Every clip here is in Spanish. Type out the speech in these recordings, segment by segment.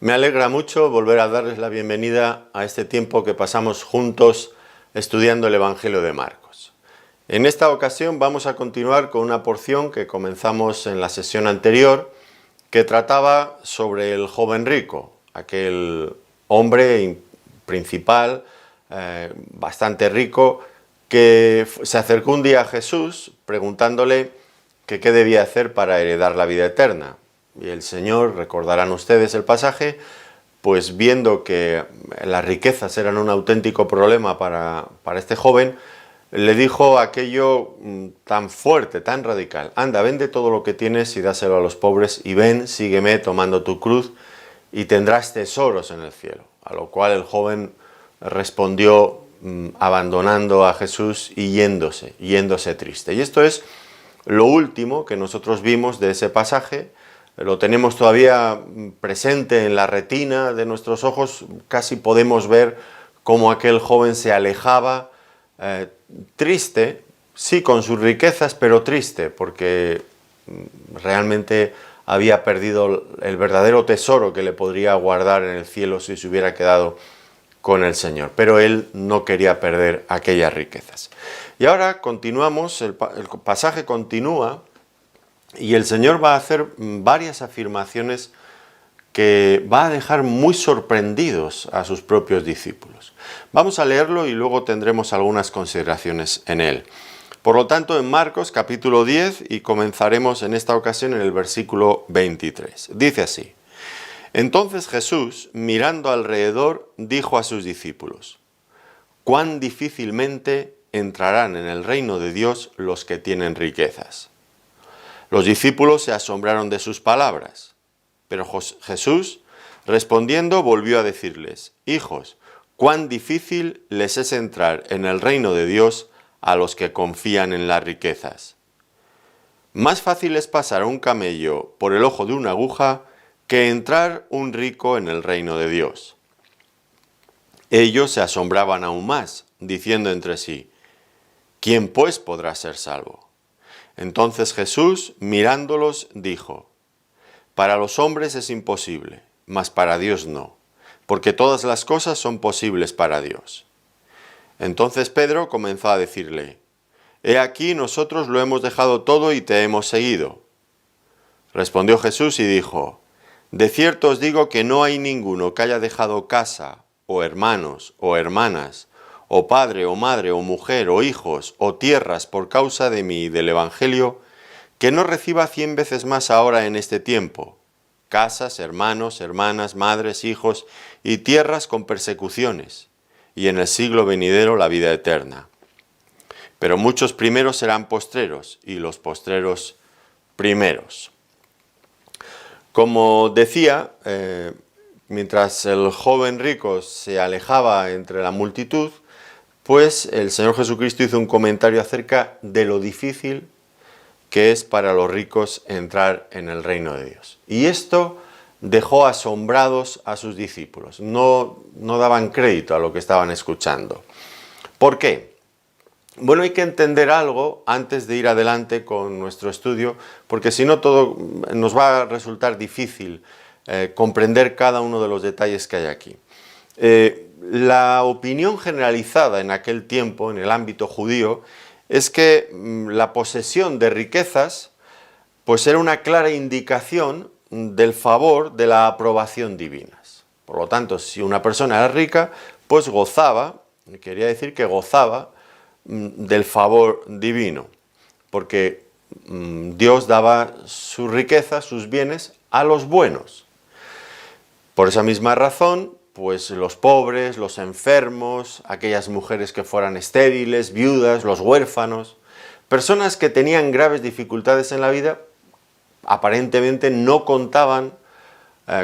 Me alegra mucho volver a darles la bienvenida a este tiempo que pasamos juntos estudiando el Evangelio de Marcos. En esta ocasión vamos a continuar con una porción que comenzamos en la sesión anterior, que trataba sobre el joven rico, aquel hombre principal, bastante rico, que se acercó un día a Jesús preguntándole que qué debía hacer para heredar la vida eterna. Y el Señor, recordarán ustedes el pasaje, pues viendo que las riquezas eran un auténtico problema para este joven, le dijo aquello tan fuerte, tan radical: anda, vende todo lo que tienes y dáselo a los pobres, y ven, sígueme tomando tu cruz, y tendrás tesoros en el cielo. A lo cual el joven respondió abandonando a Jesús y yéndose triste. Y esto es lo último que nosotros vimos de ese pasaje. Lo tenemos todavía presente en la retina de nuestros ojos. Casi podemos ver cómo aquel joven se alejaba, triste, sí, con sus riquezas, pero triste, porque realmente había perdido el verdadero tesoro que le podría guardar en el cielo si se hubiera quedado con el Señor. Pero él no quería perder aquellas riquezas. Y ahora continuamos, el pasaje continúa, y el Señor va a hacer varias afirmaciones que va a dejar muy sorprendidos a sus propios discípulos. Vamos a leerlo y luego tendremos algunas consideraciones en él. Por lo tanto, en Marcos capítulo 10, y comenzaremos en esta ocasión en el versículo 23. Dice así: Entonces Jesús, mirando alrededor, dijo a sus discípulos: «Cuán difícilmente entrarán en el reino de Dios los que tienen riquezas». Los discípulos se asombraron de sus palabras, pero Jesús, respondiendo, volvió a decirles: «Hijos, cuán difícil les es entrar en el reino de Dios a los que confían en las riquezas. Más fácil es pasar a un camello por el ojo de una aguja que entrar un rico en el reino de Dios». Ellos se asombraban aún más, diciendo entre sí: «¿Quién pues podrá ser salvo?». Entonces Jesús, mirándolos, dijo: «Para los hombres es imposible, mas para Dios no, porque todas las cosas son posibles para Dios». Entonces Pedro comenzó a decirle: «He aquí, nosotros lo hemos dejado todo y te hemos seguido». Respondió Jesús y dijo: «De cierto os digo que no hay ninguno que haya dejado casa, o hermanos, o hermanas, o padre, o madre, o mujer, o hijos, o tierras por causa de mí y del Evangelio, que no reciba 100 veces más ahora en este tiempo, casas, hermanos, hermanas, madres, hijos y tierras con persecuciones, y en el siglo venidero la vida eterna. Pero muchos primeros serán postreros, y los postreros primeros». Como decía, mientras el joven rico se alejaba entre la multitud, pues el Señor Jesucristo hizo un comentario acerca de lo difícil que es para los ricos entrar en el reino de Dios. Y esto dejó asombrados a sus discípulos. No daban crédito a lo que estaban escuchando. ¿Por qué? Bueno, hay que entender algo antes de ir adelante con nuestro estudio, porque si no todo nos va a resultar difícil comprender cada uno de los detalles que hay aquí. La opinión generalizada en aquel tiempo, en el ámbito judío, es que la posesión de riquezas pues era una clara indicación del favor, de la aprobación divinas. Por lo tanto, si una persona era rica, pues gozaba, quería decir que gozaba del favor divino, porque Dios daba su riqueza, sus bienes, a los buenos. Por esa misma razón, pues los pobres, los enfermos, aquellas mujeres que fueran estériles, viudas, los huérfanos, personas que tenían graves dificultades en la vida, aparentemente no contaban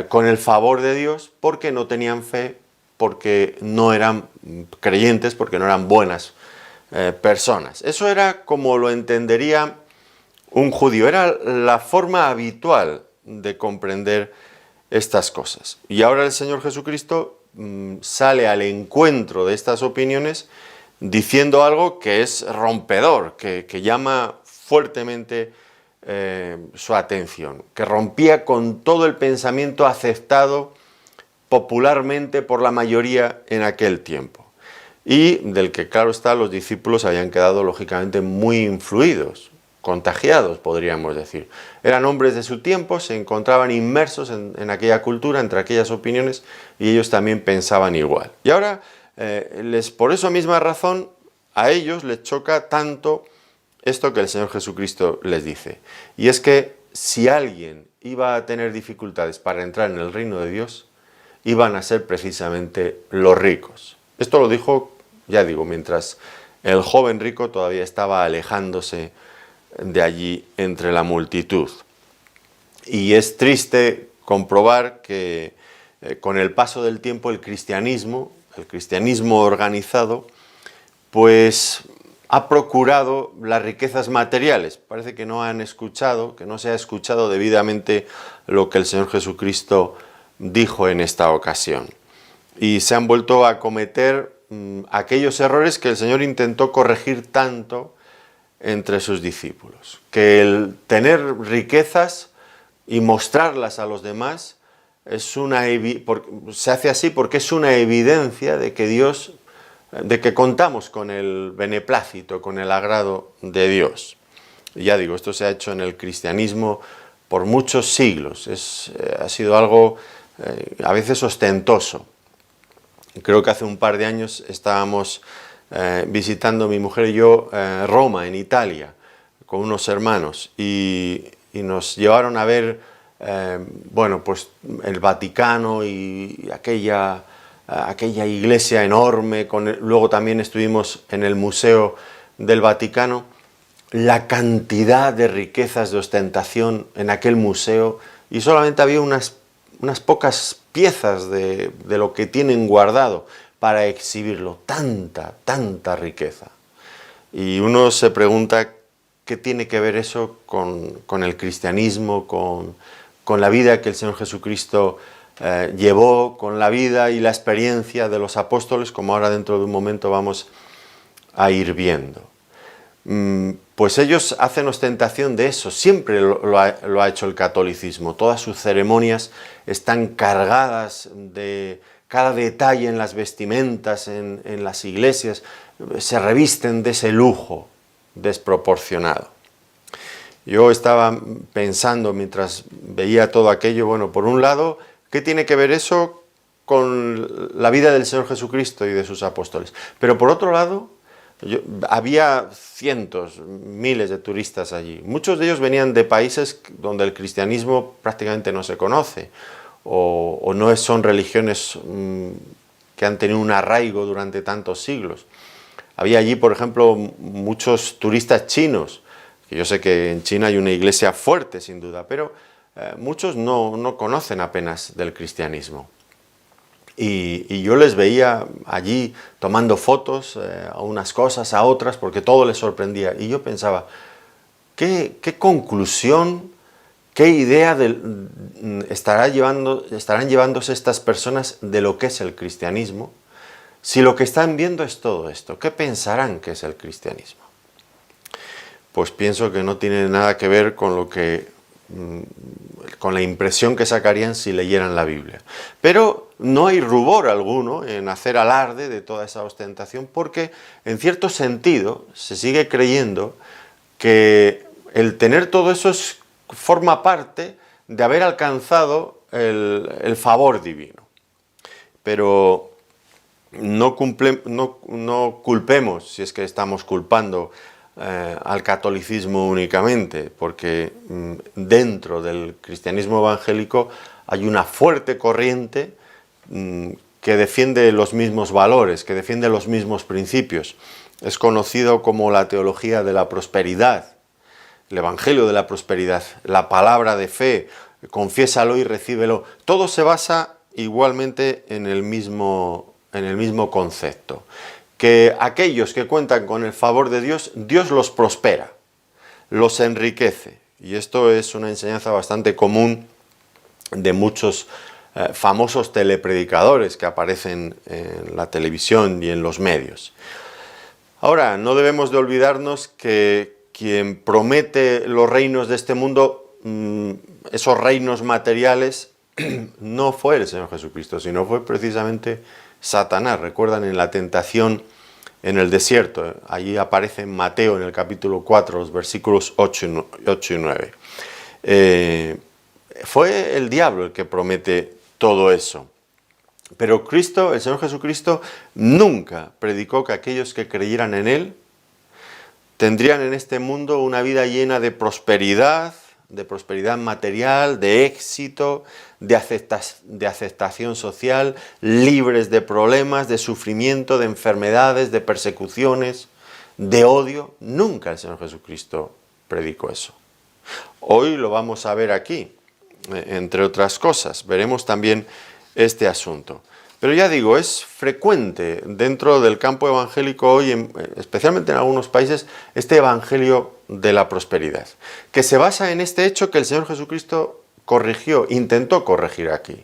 con el favor de Dios porque no tenían fe, porque no eran creyentes, porque no eran buenas personas. Eso era como lo entendería un judío, era la forma habitual de comprender estas cosas. Y ahora el Señor Jesucristo sale al encuentro de estas opiniones diciendo algo que es rompedor, que llama fuertemente su atención, que rompía con todo el pensamiento aceptado popularmente por la mayoría en aquel tiempo, y del que, claro está, los discípulos habían quedado lógicamente muy influidos, contagiados, podríamos decir. Eran hombres de su tiempo, se encontraban inmersos en aquella cultura, entre aquellas opiniones, y ellos también pensaban igual. Y ahora, por esa misma razón, a ellos les choca tanto esto que el Señor Jesucristo les dice. Y es que si alguien iba a tener dificultades para entrar en el reino de Dios, iban a ser precisamente los ricos. Esto lo dijo, ya digo, mientras el joven rico todavía estaba alejándose de allí entre la multitud. Y es triste comprobar que con el paso del tiempo el cristianismo organizado, pues ha procurado las riquezas materiales. Parece que no se ha escuchado debidamente lo que el Señor Jesucristo dijo en esta ocasión. Y se han vuelto a cometer aquellos errores que el Señor intentó corregir tanto entre sus discípulos. Que el tener riquezas y mostrarlas a los demás se hace así porque es una evidencia de que contamos con el beneplácito, con el agrado de Dios. Y ya digo, esto se ha hecho en el cristianismo por muchos siglos. Ha sido algo a veces ostentoso. Creo que hace un par de años estábamos visitando mi mujer y yo Roma, en Italia, con unos hermanos, y nos llevaron a ver pues el Vaticano y aquella iglesia enorme. Luego también estuvimos en el Museo del Vaticano. La cantidad de riquezas de ostentación en aquel museo, y solamente había unas pocas piezas de lo que tienen guardado para exhibirlo. Tanta riqueza. Y uno se pregunta qué tiene que ver eso con el cristianismo, con la vida que el Señor Jesucristo llevó, con la vida y la experiencia de los apóstoles, como ahora dentro de un momento vamos a ir viendo. Pues ellos hacen ostentación de eso, siempre lo ha hecho el catolicismo. Todas sus ceremonias están cargadas de cada detalle en las vestimentas, en las iglesias, se revisten de ese lujo desproporcionado. Yo estaba pensando mientras veía todo aquello, bueno, por un lado, ¿qué tiene que ver eso con la vida del Señor Jesucristo y de sus apóstoles? Pero por otro lado, había cientos, miles de turistas allí. Muchos de ellos venían de países donde el cristianismo prácticamente no se conoce, o no son religiones que han tenido un arraigo durante tantos siglos. Había allí, por ejemplo, muchos turistas chinos, que yo sé que en China hay una iglesia fuerte, sin duda, pero muchos no conocen apenas del cristianismo. Y yo les veía allí tomando fotos a unas cosas, a otras, porque todo les sorprendía. Y yo pensaba, ¿qué conclusión, qué idea estarán llevándose estas personas de lo que es el cristianismo? Si lo que están viendo es todo esto, ¿qué pensarán que es el cristianismo? Pues pienso que no tiene nada que ver con la impresión que sacarían si leyeran la Biblia. Pero no hay rubor alguno en hacer alarde de toda esa ostentación, porque en cierto sentido se sigue creyendo que el tener todo eso forma parte de haber alcanzado el favor divino. Pero no culpemos, si es que estamos culpando al catolicismo únicamente, porque dentro del cristianismo evangélico hay una fuerte corriente que defiende los mismos valores, que defiende los mismos principios. Es conocido como la teología de la prosperidad, el evangelio de la prosperidad, la palabra de fe, confiésalo y recíbelo. Todo se basa igualmente en el mismo concepto. Que aquellos que cuentan con el favor de Dios, Dios los prospera, los enriquece. Y esto es una enseñanza bastante común de muchos famosos telepredicadores que aparecen en la televisión y en los medios. Ahora, no debemos de olvidarnos que quien promete los reinos de este mundo, esos reinos materiales, no fue el Señor Jesucristo, sino fue precisamente Satanás. Recuerdan en la tentación en el desierto, allí aparece en Mateo en el capítulo 4, los versículos 8 y 9. Fue el diablo el que promete todo eso. Pero Cristo, el Señor Jesucristo, nunca predicó que aquellos que creyeran en Él tendrían en este mundo una vida llena de prosperidad material, de éxito, de aceptación social, libres de problemas, de sufrimiento, de enfermedades, de persecuciones, de odio. Nunca el Señor Jesucristo predicó eso. Hoy lo vamos a ver aquí, entre otras cosas. Veremos también este asunto. Pero ya digo, es frecuente dentro del campo evangélico hoy, especialmente en algunos países, este evangelio de la prosperidad, que se basa en este hecho que el Señor Jesucristo intentó corregir aquí.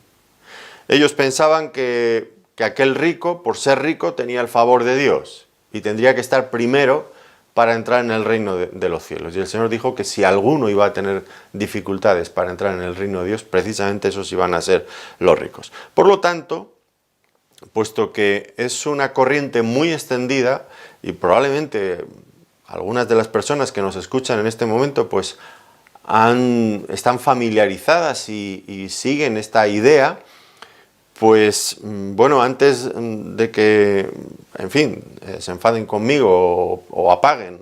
Ellos pensaban que aquel rico, por ser rico, tenía el favor de Dios y tendría que estar primero para entrar en el reino de los cielos. Y el Señor dijo que si alguno iba a tener dificultades para entrar en el reino de Dios, precisamente esos iban a ser los ricos. Por lo tanto, puesto que es una corriente muy extendida y probablemente algunas de las personas que nos escuchan en este momento pues están familiarizadas y siguen esta idea, pues bueno, antes de que, en fin, se enfaden conmigo o apaguen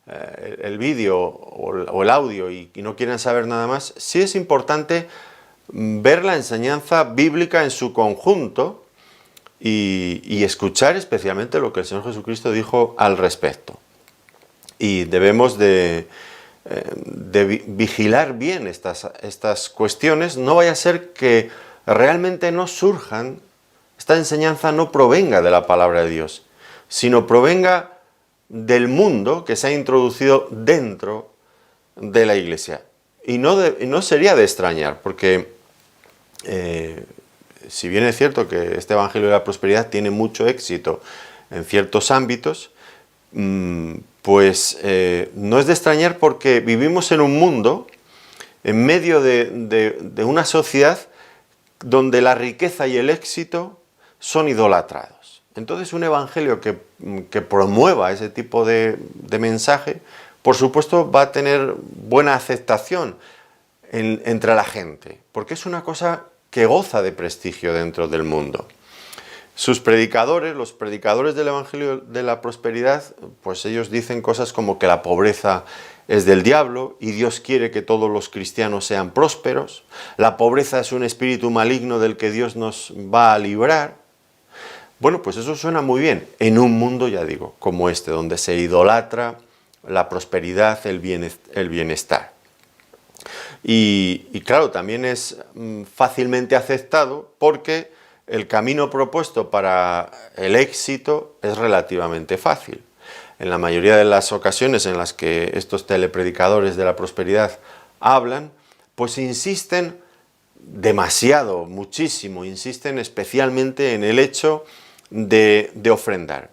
el vídeo o el audio y no quieran saber nada más, sí es importante ver la enseñanza bíblica en su conjunto y escuchar especialmente lo que el Señor Jesucristo dijo al respecto. Y debemos de vigilar bien estas cuestiones. No vaya a ser que realmente no surjan, esta enseñanza no provenga de la palabra de Dios, sino provenga del mundo que se ha introducido dentro de la Iglesia. Y no sería de extrañar, porque si bien es cierto que este Evangelio de la Prosperidad tiene mucho éxito en ciertos ámbitos, pues no es de extrañar porque vivimos en un mundo, en medio de una sociedad donde la riqueza y el éxito son idolatrados. Entonces un evangelio que promueva ese tipo de mensaje, por supuesto va a tener buena aceptación entre la gente, porque es una cosa que goza de prestigio dentro del mundo. Sus predicadores, los predicadores del Evangelio de la Prosperidad, pues ellos dicen cosas como que la pobreza es del diablo y Dios quiere que todos los cristianos sean prósperos. La pobreza es un espíritu maligno del que Dios nos va a librar. Bueno, pues eso suena muy bien en un mundo, ya digo, como este, donde se idolatra la prosperidad, el bienestar. Y claro, también es fácilmente aceptado porque el camino propuesto para el éxito es relativamente fácil. En la mayoría de las ocasiones en las que estos telepredicadores de la prosperidad hablan, pues insisten demasiado, muchísimo, insisten especialmente en el hecho de ofrendar.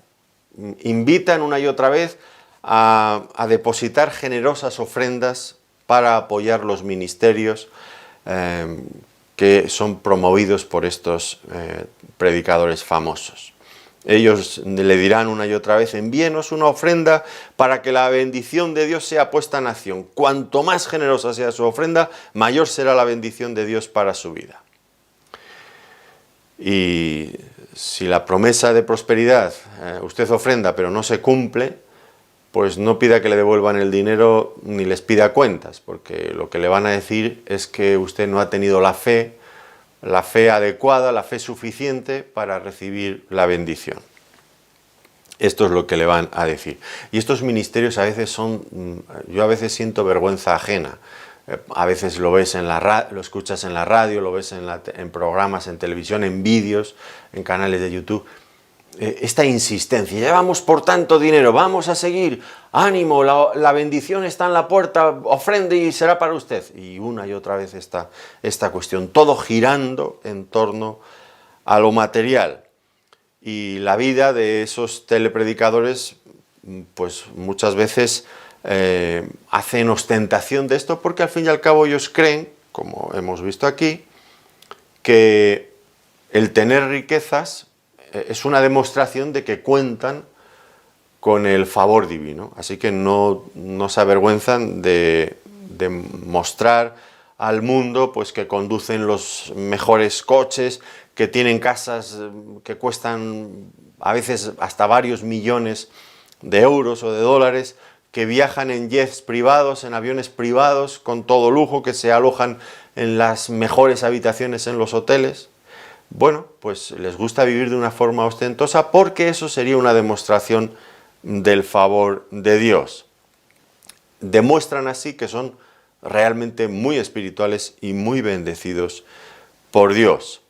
Invitan una y otra vez a depositar generosas ofrendas para apoyar los ministerios que son promovidos por estos predicadores famosos. Ellos le dirán una y otra vez: envíenos una ofrenda para que la bendición de Dios sea puesta en acción. Cuanto más generosa sea su ofrenda, mayor será la bendición de Dios para su vida. Y si la promesa de prosperidad usted ofrenda pero no se cumple, pues no pida que le devuelvan el dinero ni les pida cuentas, porque lo que le van a decir es que usted no ha tenido la fe adecuada, la fe suficiente para recibir la bendición. Esto es lo que le van a decir. Y estos ministerios a veces yo a veces siento vergüenza ajena. A veces lo escuchas en la radio, lo ves en programas, en televisión, en vídeos, en canales de YouTube. Esta insistencia: ya vamos por tanto dinero, vamos a seguir, ánimo, la bendición está en la puerta, ofrende y será para usted. Y una y otra vez esta cuestión, todo girando en torno a lo material. Y la vida de esos telepredicadores, pues muchas veces hacen ostentación de esto, porque al fin y al cabo ellos creen, como hemos visto aquí, que el tener riquezas es una demostración de que cuentan con el favor divino. Así que no se avergüenzan de mostrar al mundo pues, que conducen los mejores coches, que tienen casas que cuestan a veces hasta varios millones de euros o de dólares, que viajan en jets privados, en aviones privados, con todo lujo, que se alojan en las mejores habitaciones en los hoteles. Bueno, pues les gusta vivir de una forma ostentosa porque eso sería una demostración del favor de Dios. Demuestran así que son realmente muy espirituales y muy bendecidos por Dios.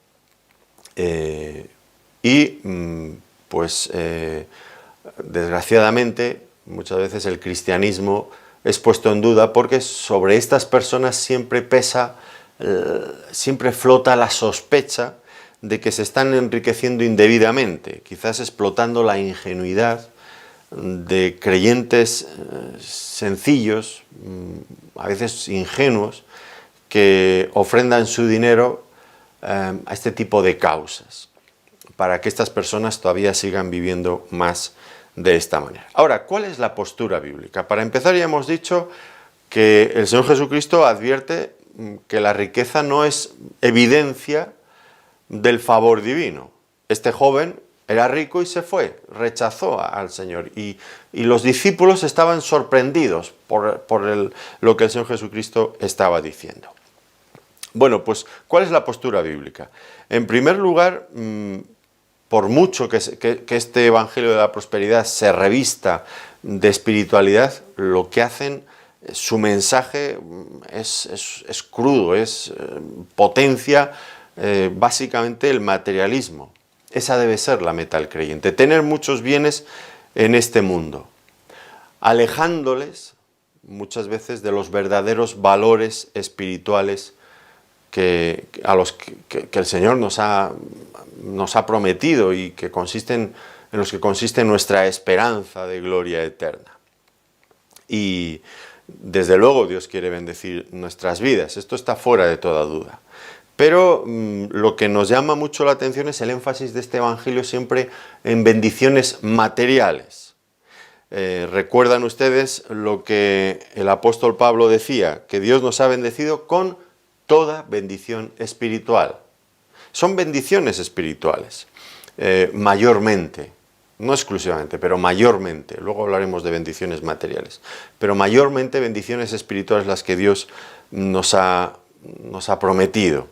Desgraciadamente, muchas veces el cristianismo es puesto en duda porque sobre estas personas siempre pesa, siempre flota la sospecha de que se están enriqueciendo indebidamente, quizás explotando la ingenuidad de creyentes sencillos, a veces ingenuos, que ofrendan su dinero a este tipo de causas, para que estas personas todavía sigan viviendo más de esta manera. Ahora, ¿cuál es la postura bíblica? Para empezar, ya hemos dicho que el Señor Jesucristo advierte que la riqueza no es evidencia del favor divino. Este joven era rico y se fue, rechazó al Señor. Y los discípulos estaban sorprendidos por lo que el Señor Jesucristo estaba diciendo. Bueno, pues, ¿cuál es la postura bíblica? En primer lugar, por mucho que este Evangelio de la Prosperidad se revista de espiritualidad, lo que hacen, su mensaje es crudo, potencia básicamente el materialismo. Esa debe ser la meta del creyente, tener muchos bienes en este mundo, alejándoles muchas veces de los verdaderos valores espirituales a los que el Señor nos ha prometido y en los que consiste nuestra esperanza de gloria eterna. Y desde luego Dios quiere bendecir nuestras vidas, esto está fuera de toda duda. Pero lo que nos llama mucho la atención es el énfasis de este Evangelio siempre en bendiciones materiales. Recuerdan ustedes lo que el apóstol Pablo decía, que Dios nos ha bendecido con toda bendición espiritual. Son bendiciones espirituales, mayormente, no exclusivamente, pero mayormente. Luego hablaremos de bendiciones materiales, pero mayormente bendiciones espirituales las que Dios nos ha prometido.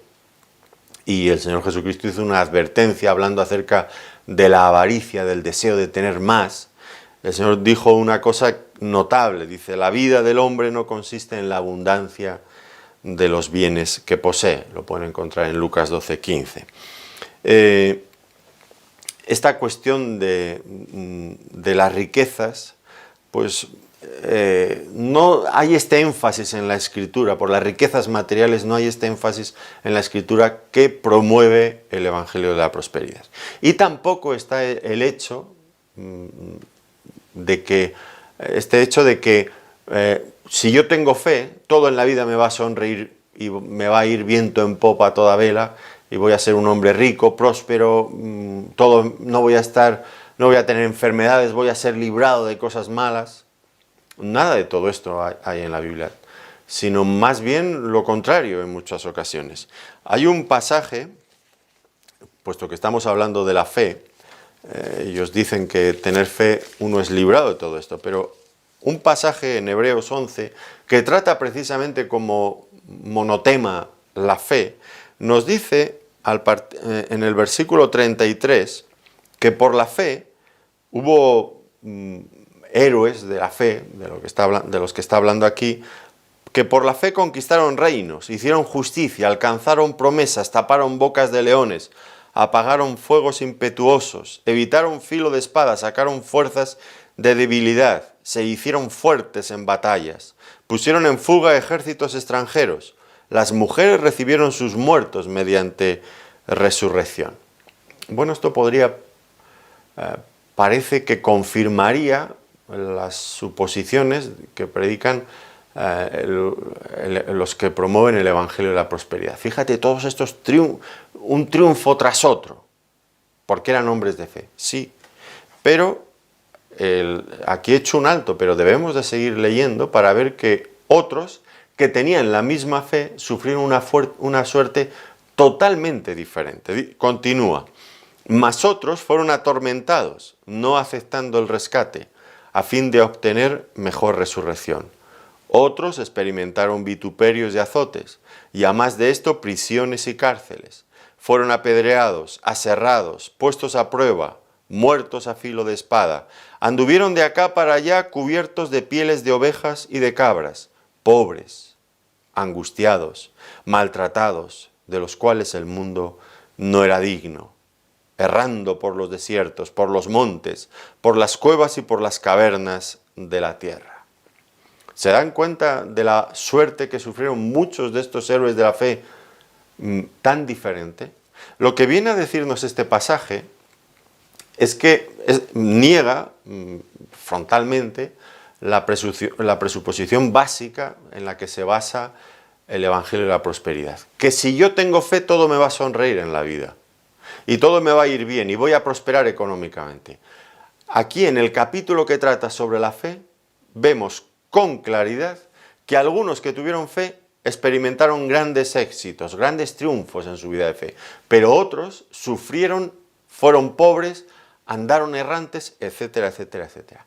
Y el Señor Jesucristo hizo una advertencia hablando acerca de la avaricia, del deseo de tener más. El Señor dijo una cosa notable, dice, la vida del hombre no consiste en la abundancia de los bienes que posee. Lo pueden encontrar en Lucas 12:15. Esta cuestión de las riquezas, pues no hay este énfasis en la Escritura, por las riquezas materiales no hay este énfasis en la Escritura que promueve el Evangelio de la Prosperidad. Y tampoco está el hecho de que si yo tengo fe, todo en la vida me va a sonreír y me va a ir viento en popa a toda vela y voy a ser un hombre rico, próspero, no voy a tener enfermedades, voy a ser librado de cosas malas. Nada de todo esto hay en la Biblia, sino más bien lo contrario en muchas ocasiones. Hay un pasaje, puesto que estamos hablando de la fe, ellos dicen que tener fe uno es librado de todo esto, pero un pasaje en Hebreos 11 que trata precisamente como monotema la fe, nos dice en el versículo 33 que por la fe hubo héroes de la fe, de los que está hablando aquí, que por la fe conquistaron reinos, hicieron justicia, alcanzaron promesas, taparon bocas de leones, apagaron fuegos impetuosos, evitaron filo de espada, sacaron fuerzas de debilidad, se hicieron fuertes en batallas, pusieron en fuga ejércitos extranjeros, las mujeres recibieron sus muertos mediante resurrección. Bueno, esto parece que confirmaría las suposiciones que predican los que promueven el Evangelio de la Prosperidad. Fíjate, todos estos un triunfo tras otro, porque eran hombres de fe, sí, pero aquí he hecho un alto, pero debemos de seguir leyendo para ver que otros que tenían la misma fe sufrieron una suerte totalmente diferente. Continúa. Mas otros fueron atormentados, no aceptando el rescate, a fin de obtener mejor resurrección. Otros experimentaron vituperios y azotes, y a más de esto prisiones y cárceles. Fueron apedreados, aserrados, puestos a prueba, muertos a filo de espada. Anduvieron de acá para allá cubiertos de pieles de ovejas y de cabras, pobres, angustiados, maltratados, de los cuales el mundo no era digno, errando por los desiertos, por los montes, por las cuevas y por las cavernas de la tierra. ¿Se dan cuenta de la suerte que sufrieron muchos de estos héroes de la fe tan diferente? Lo que viene a decirnos este pasaje es que niega frontalmente la presuposición básica en la que se basa el Evangelio de la Prosperidad. Que si yo tengo fe, todo me va a sonreír en la vida. Y todo me va a ir bien y voy a prosperar económicamente. Aquí en el capítulo que trata sobre la fe, vemos con claridad que algunos que tuvieron fe experimentaron grandes éxitos, grandes triunfos en su vida de fe, pero otros sufrieron, fueron pobres, andaron errantes, etcétera, etcétera, etcétera.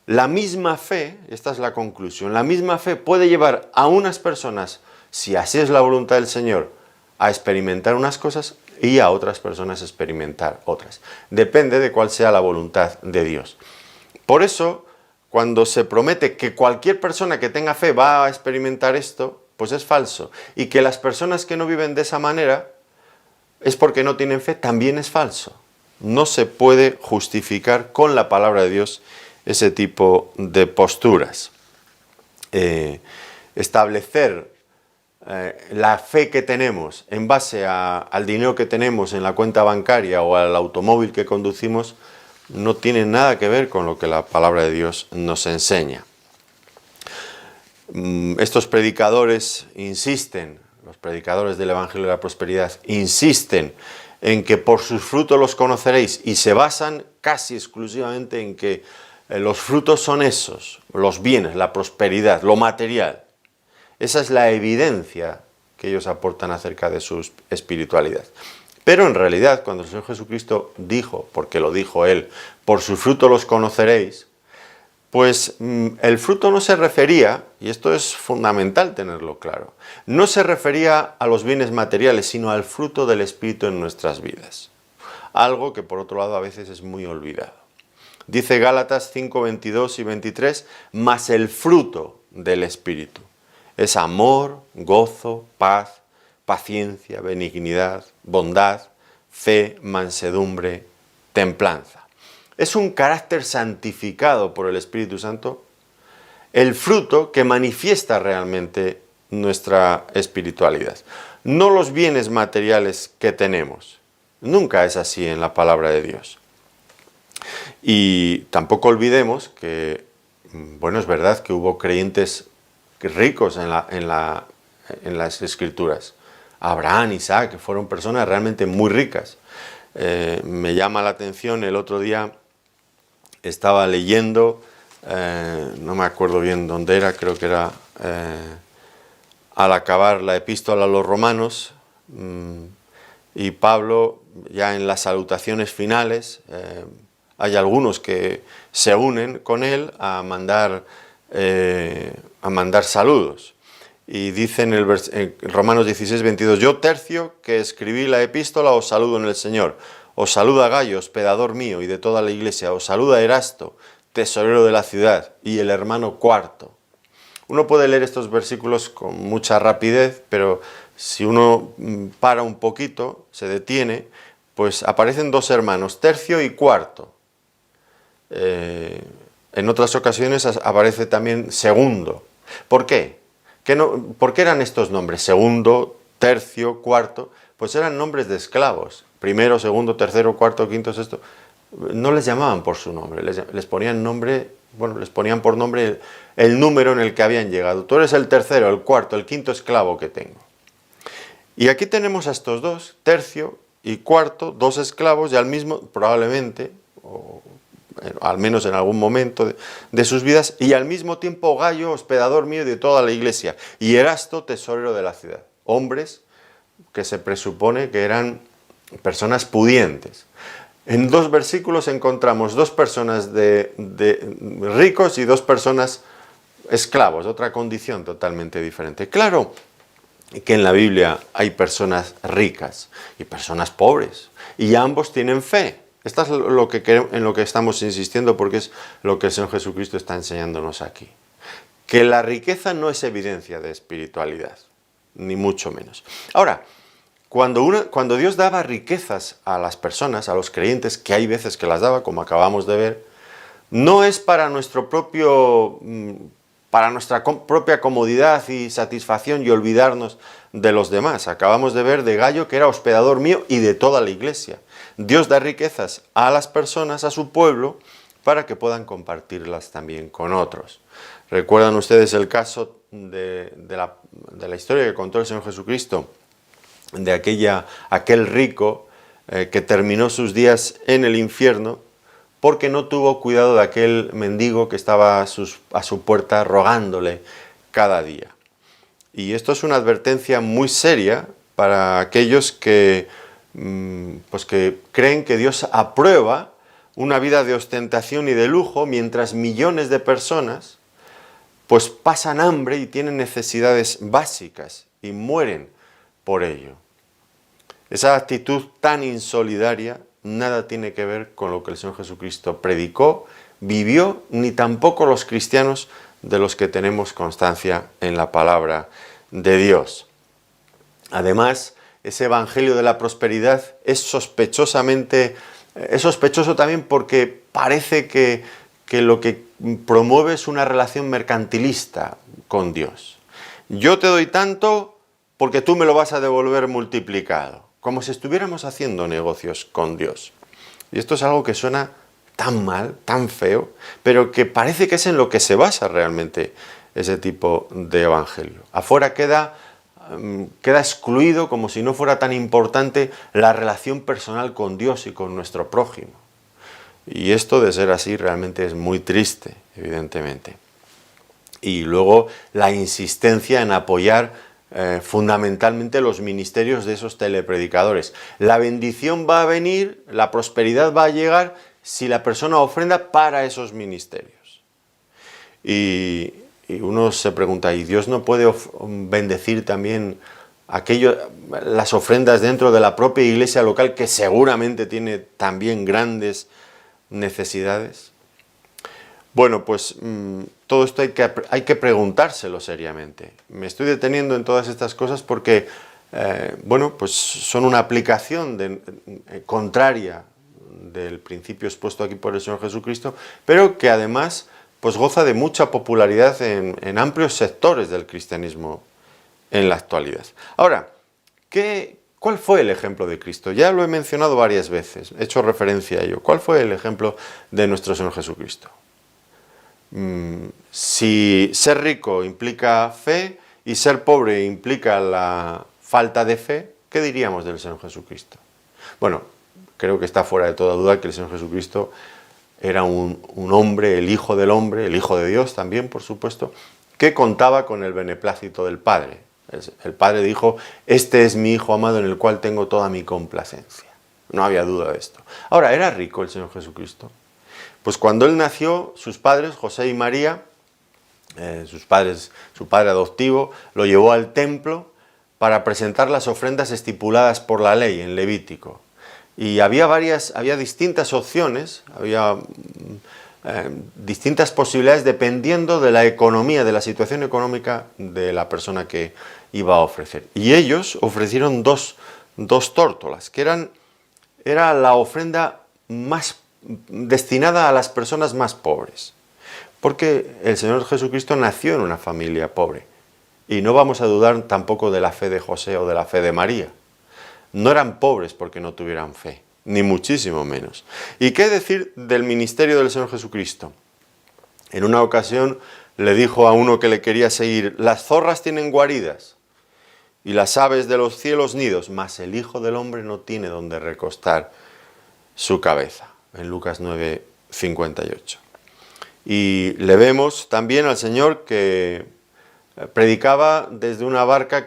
La misma fe, esta es la conclusión, la misma fe puede llevar a unas personas, si así es la voluntad del Señor, a experimentar unas cosas y a otras personas a experimentar otras. Depende de cuál sea la voluntad de Dios. Por eso, cuando se promete que cualquier persona que tenga fe va a experimentar esto, pues es falso. Y que las personas que no viven de esa manera es porque no tienen fe, también es falso. No se puede justificar con la palabra de Dios ese tipo de posturas. Establecer la fe que tenemos en base al dinero que tenemos en la cuenta bancaria o al automóvil que conducimos no tiene nada que ver con lo que la palabra de Dios nos enseña. Estos predicadores insisten, los predicadores del Evangelio de la Prosperidad, insisten en que por sus frutos los conoceréis y se basan casi exclusivamente en que los frutos son esos, los bienes, la prosperidad, lo material. Esa es la evidencia que ellos aportan acerca de su espiritualidad. Pero en realidad, cuando el Señor Jesucristo dijo, porque lo dijo Él, por sus frutos los conoceréis, pues el fruto no se refería, y esto es fundamental tenerlo claro, no se refería a los bienes materiales, sino al fruto del Espíritu en nuestras vidas. Algo que por otro lado a veces es muy olvidado. Dice Gálatas 5, 22 y 23, mas el fruto del Espíritu es amor, gozo, paz, paciencia, benignidad, bondad, fe, mansedumbre, templanza. Es un carácter santificado por el Espíritu Santo, el fruto que manifiesta realmente nuestra espiritualidad. No los bienes materiales que tenemos. Nunca es así en la palabra de Dios. Y tampoco olvidemos que, bueno, es verdad que hubo creyentes ricos en las Escrituras. Abraham, Isaac, que fueron personas realmente muy ricas. Me llama la atención, el otro día estaba leyendo, no me acuerdo bien dónde era, creo que era al acabar la epístola a los romanos, y Pablo, ya en las salutaciones finales, hay algunos que se unen con él a mandar saludos. Y dice en Romanos 16, 22, yo Tercio, que escribí la epístola, os saludo en el Señor. Os saluda Gayo, hospedador mío y de toda la iglesia. Os saluda Erasto, tesorero de la ciudad, y el hermano Cuarto. Uno puede leer estos versículos con mucha rapidez, pero si uno para un poquito, se detiene, pues aparecen dos hermanos, Tercio y Cuarto. En otras ocasiones aparece también Segundo. ¿Por qué? ¿Por qué eran estos nombres? Segundo, Tercio, Cuarto, pues eran nombres de esclavos. Primero, segundo, tercero, cuarto, quinto, sexto. no les llamaban por su nombre, les ponían nombre, bueno, les ponían por nombre el número en el que habían llegado. Tú eres el tercero, el cuarto, el quinto esclavo que tengo. Y aquí tenemos a estos dos, tercio y cuarto, dos esclavos, y al mismo, probablemente, o al menos en algún momento de sus vidas, y al mismo tiempo Gayo, hospedador mío de toda la iglesia, y Erasto, tesorero de la ciudad. Hombres que se presupone que eran personas pudientes. En dos versículos encontramos dos personas de ricos y dos personas esclavos, otra condición totalmente diferente. Claro que en la Biblia hay personas ricas y personas pobres, y ambos tienen fe. Esto es en lo que estamos insistiendo, porque es lo que el Señor Jesucristo está enseñándonos aquí. Que la riqueza no es evidencia de espiritualidad, ni mucho menos. Ahora, cuando Dios daba riquezas a las personas, a los creyentes, que hay veces que las daba, como acabamos de ver, no es para nuestra propia comodidad y satisfacción y olvidarnos de los demás. Acabamos de ver de Gayo, que era hospedador mío y de toda la iglesia. Dios da riquezas a las personas, a su pueblo, para que puedan compartirlas también con otros. ¿Recuerdan ustedes el caso de la historia que contó el Señor Jesucristo? De aquel rico que terminó sus días en el infierno porque no tuvo cuidado de aquel mendigo que estaba a su puerta rogándole cada día. Y esto es una advertencia muy seria para aquellos que creen que Dios aprueba una vida de ostentación y de lujo, mientras millones de personas pues pasan hambre y tienen necesidades básicas y mueren por ello. Esa actitud tan insolidaria nada tiene que ver con lo que el Señor Jesucristo predicó, vivió, ni tampoco los cristianos de los que tenemos constancia en la palabra de Dios. Además, ese evangelio de la prosperidad es sospechoso también porque parece que lo que promueve es una relación mercantilista con Dios. Yo te doy tanto porque tú me lo vas a devolver multiplicado, como si estuviéramos haciendo negocios con Dios. Y esto es algo que suena tan mal, tan feo, pero que parece que es en lo que se basa realmente ese tipo de evangelio. Afuera queda excluido, como si no fuera tan importante, la relación personal con Dios y con nuestro prójimo. Y esto, de ser así, realmente es muy triste, evidentemente. Y luego la insistencia en apoyar fundamentalmente los ministerios de esos telepredicadores. La bendición va a venir, la prosperidad va a llegar si la persona ofrenda para esos ministerios. Y uno se pregunta, ¿y Dios no puede bendecir también las ofrendas dentro de la propia iglesia local, que seguramente tiene también grandes necesidades? Bueno, pues todo esto hay que preguntárselo seriamente. Me estoy deteniendo en todas estas cosas porque, pues son una aplicación contraria del principio expuesto aquí por el Señor Jesucristo, pero que además pues goza de mucha popularidad en amplios sectores del cristianismo en la actualidad. Ahora, ¿cuál fue el ejemplo de Cristo? Ya lo he mencionado varias veces, he hecho referencia a ello. ¿Cuál fue el ejemplo de nuestro Señor Jesucristo? Si ser rico implica fe y ser pobre implica la falta de fe, ¿qué diríamos del Señor Jesucristo? Bueno, creo que está fuera de toda duda que el Señor Jesucristo era un hombre, el Hijo del Hombre, el Hijo de Dios también, por supuesto, que contaba con el beneplácito del Padre. El Padre dijo, este es mi Hijo amado en el cual tengo toda mi complacencia. No había duda de esto. Ahora, ¿era rico el Señor Jesucristo? Pues cuando Él nació, sus padres, José y María, su padre adoptivo, lo llevó al templo para presentar las ofrendas estipuladas por la ley en Levítico. Y había distintas opciones, había distintas posibilidades dependiendo de la economía, de la situación económica de la persona que iba a ofrecer. Y ellos ofrecieron dos tórtolas, que era la ofrenda más destinada a las personas más pobres. Porque el Señor Jesucristo nació en una familia pobre. Y no vamos a dudar tampoco de la fe de José o de la fe de María. No eran pobres porque no tuvieran fe. ni muchísimo menos. ¿Y qué decir del ministerio del Señor Jesucristo? En una ocasión le dijo a uno que le quería seguir: las zorras tienen guaridas y las aves de los cielos nidos, mas el Hijo del Hombre no tiene donde recostar su cabeza. En Lucas 9:58. Y le vemos también al Señor que predicaba desde una barca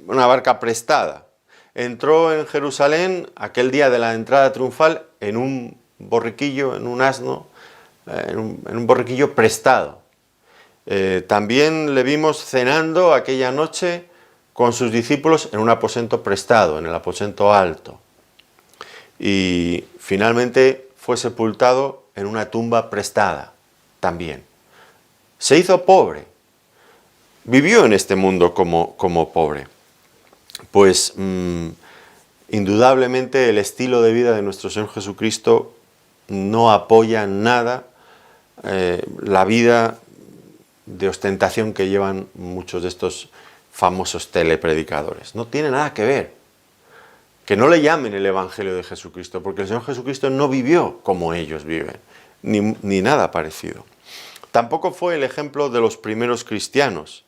una barca prestada. Entró en Jerusalén aquel día de la entrada triunfal en un borriquillo, en un asno, en un borriquillo prestado. También le vimos cenando aquella noche con sus discípulos en un aposento prestado, en el aposento alto. Y finalmente fue sepultado en una tumba prestada también. Se hizo pobre. Vivió en este mundo como pobre. Pues indudablemente el estilo de vida de nuestro Señor Jesucristo no apoya en nada la vida de ostentación que llevan muchos de estos famosos telepredicadores. No tiene nada que ver. Que no le llamen el Evangelio de Jesucristo, porque el Señor Jesucristo no vivió como ellos viven, ni nada parecido. Tampoco fue el ejemplo de los primeros cristianos.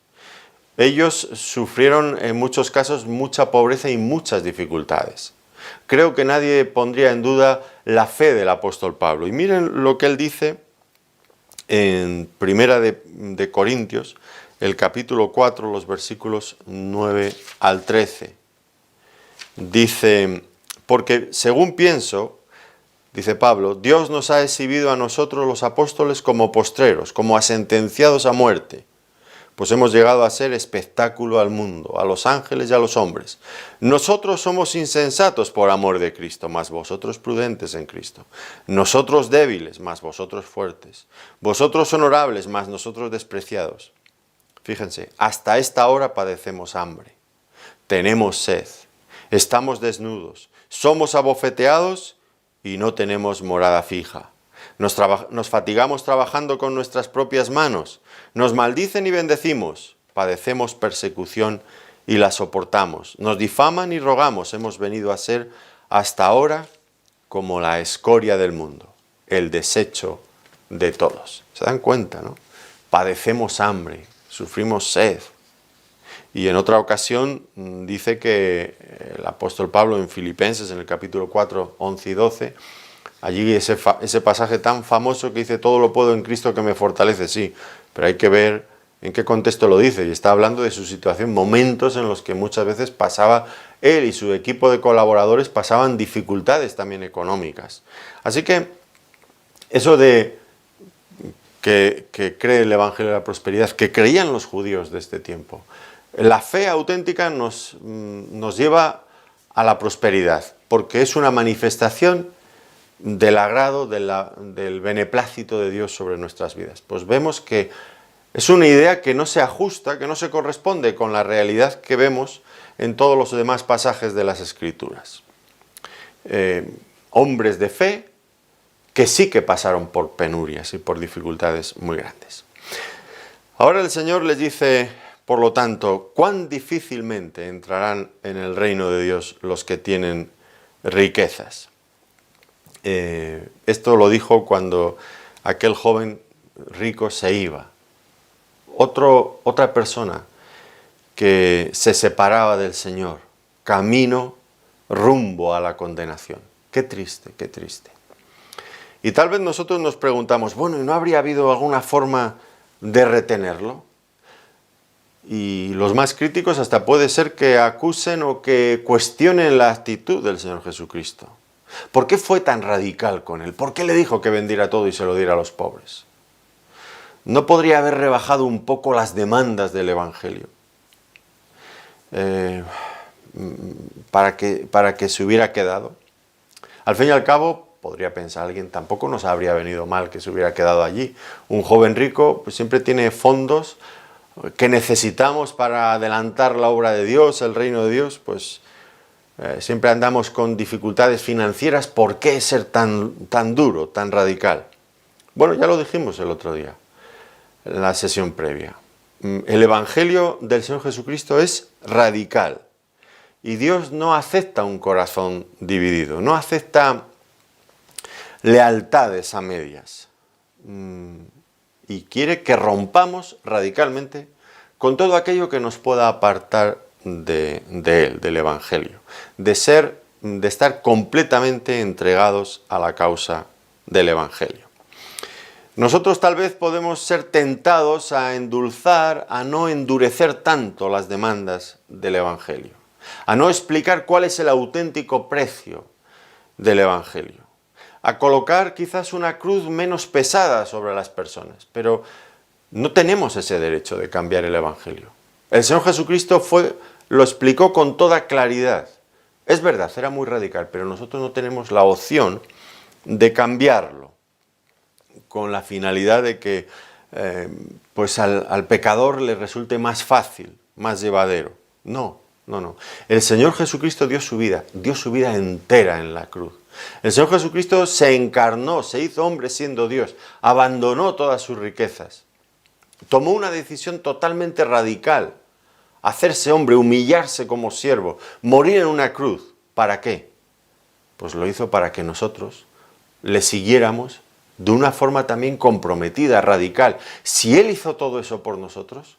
Ellos sufrieron en muchos casos mucha pobreza y muchas dificultades. Creo que nadie pondría en duda la fe del apóstol Pablo. Y miren lo que él dice en Primera de Corintios, el capítulo 4, los versículos 9 al 13. Dice: porque según pienso, dice Pablo, Dios nos ha exhibido a nosotros los apóstoles como postreros, como a sentenciados a muerte, pues hemos llegado a ser espectáculo al mundo, a los ángeles y a los hombres. Nosotros somos insensatos por amor de Cristo, mas vosotros prudentes en Cristo. Nosotros débiles, mas vosotros fuertes. Vosotros honorables, mas nosotros despreciados. Fíjense, hasta esta hora padecemos hambre, tenemos sed, estamos desnudos, somos abofeteados y no tenemos morada fija. Nos fatigamos trabajando con nuestras propias manos, nos maldicen y bendecimos, padecemos persecución y la soportamos, nos difaman y rogamos, hemos venido a ser hasta ahora como la escoria del mundo, el desecho de todos. ¿Se dan cuenta, no? Padecemos hambre, sufrimos sed. Y en otra ocasión dice que el apóstol Pablo en Filipenses, en el capítulo 4, 11 y 12, allí ese pasaje tan famoso que dice: todo lo puedo en Cristo que me fortalece, sí, pero hay que ver en qué contexto lo dice, y está hablando de su situación, momentos en los que muchas veces pasaba él y su equipo de colaboradores pasaban dificultades también económicas. Así que eso de que cree el Evangelio de la Prosperidad, que creían los judíos de este tiempo, la fe auténtica nos lleva a la prosperidad, porque es una manifestación del agrado, del beneplácito de Dios sobre nuestras vidas. Pues vemos que es una idea que no se ajusta, que no se corresponde con la realidad que vemos en todos los demás pasajes de las Escrituras. Hombres de fe que sí que pasaron por penurias y por dificultades muy grandes. Ahora el Señor les dice: por lo tanto, cuán difícilmente entrarán en el reino de Dios los que tienen riquezas. Esto lo dijo cuando aquel joven rico se iba. Otra persona que se separaba del Señor, camino rumbo a la condenación. Qué triste, qué triste. Y tal vez nosotros nos preguntamos: bueno, ¿y no habría habido alguna forma de retenerlo? Y los más críticos hasta puede ser que acusen o que cuestionen la actitud del Señor Jesucristo. ¿Por qué fue tan radical con él? ¿Por qué le dijo que vendiera todo y se lo diera a los pobres? ¿No podría haber rebajado un poco las demandas del Evangelio? Para que se hubiera quedado. Al fin y al cabo, podría pensar alguien, tampoco nos habría venido mal que se hubiera quedado allí. Un joven rico pues, siempre tiene fondos que necesitamos para adelantar la obra de Dios, el reino de Dios, pues siempre andamos con dificultades financieras. ¿Por qué ser tan duro, tan radical? Bueno, ya lo dijimos el otro día, en la sesión previa. El Evangelio del Señor Jesucristo es radical. Y Dios no acepta un corazón dividido, no acepta lealtades a medias. Y quiere que rompamos radicalmente con todo aquello que nos pueda apartar de Él, del Evangelio, de estar completamente entregados a la causa del Evangelio. Nosotros tal vez podemos ser tentados a endulzar, a no endurecer tanto las demandas del Evangelio, a no explicar cuál es el auténtico precio del Evangelio, a colocar quizás una cruz menos pesada sobre las personas, pero no tenemos ese derecho de cambiar el Evangelio. El Señor Jesucristo lo explicó con toda claridad. Es verdad, era muy radical, pero nosotros no tenemos la opción de cambiarlo con la finalidad de que al pecador le resulte más fácil, más llevadero. No. El Señor Jesucristo dio su vida entera en la cruz. El Señor Jesucristo se encarnó, se hizo hombre siendo Dios, abandonó todas sus riquezas, tomó una decisión totalmente radical, hacerse hombre, humillarse como siervo, morir en una cruz. ¿Para qué? Pues lo hizo para que nosotros le siguiéramos de una forma también comprometida, radical. Si Él hizo todo eso por nosotros,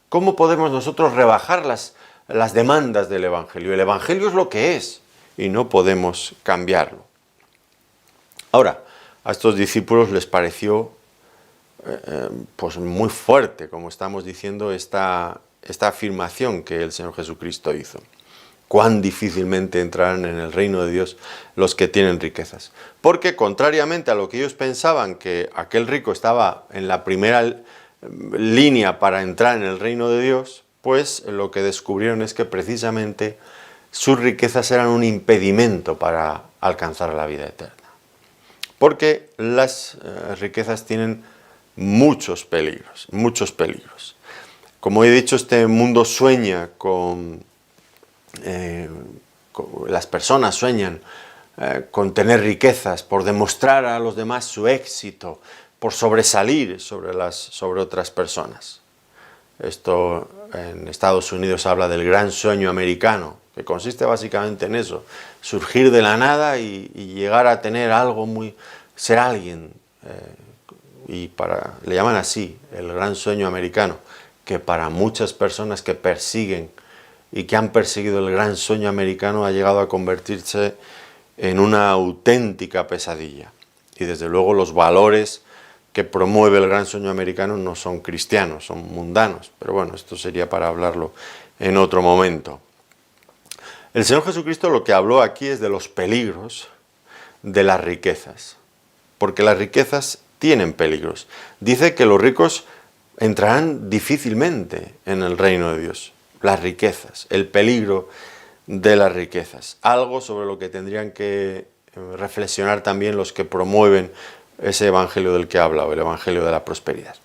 ¿cómo podemos nosotros rebajar las demandas del Evangelio? El Evangelio es lo que es y no podemos cambiarlo. Ahora, a estos discípulos les pareció muy fuerte, como estamos diciendo, esta afirmación que el Señor Jesucristo hizo. Cuán difícilmente entrarán en el reino de Dios los que tienen riquezas. Porque contrariamente a lo que ellos pensaban, que aquel rico estaba en la primera línea para entrar en el reino de Dios, pues lo que descubrieron es que precisamente sus riquezas eran un impedimento para alcanzar la vida eterna. Porque las riquezas tienen muchos peligros. Como he dicho, este mundo sueña las personas sueñan con tener riquezas, por demostrar a los demás su éxito, por sobresalir sobre otras personas. Esto en Estados Unidos habla del gran sueño americano, que consiste básicamente en eso, surgir de la nada y llegar a tener algo ser alguien, le llaman así, el gran sueño americano, que para muchas personas que persiguen y que han perseguido el gran sueño americano ha llegado a convertirse en una auténtica pesadilla. Y desde luego los valores que promueve el gran sueño americano no son cristianos, son mundanos. Pero bueno, esto sería para hablarlo en otro momento. El Señor Jesucristo lo que habló aquí es de los peligros de las riquezas, porque las riquezas tienen peligros. Dice que los ricos entrarán difícilmente en el reino de Dios. Las riquezas, el peligro de las riquezas, algo sobre lo que tendrían que reflexionar también los que promueven ese evangelio del que habla, o el evangelio de la prosperidad.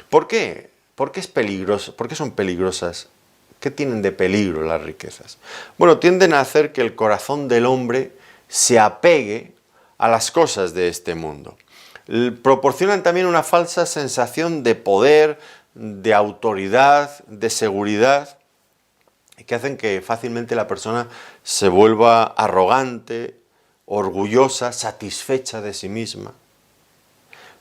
¿Por qué? ¿Por qué es peligroso? ¿Por qué son peligrosas? ¿Qué tienen de peligro las riquezas? Bueno, tienden a hacer que el corazón del hombre se apegue a las cosas de este mundo. Proporcionan también una falsa sensación de poder, de autoridad, de seguridad, que hacen que fácilmente la persona se vuelva arrogante, orgullosa, satisfecha de sí misma.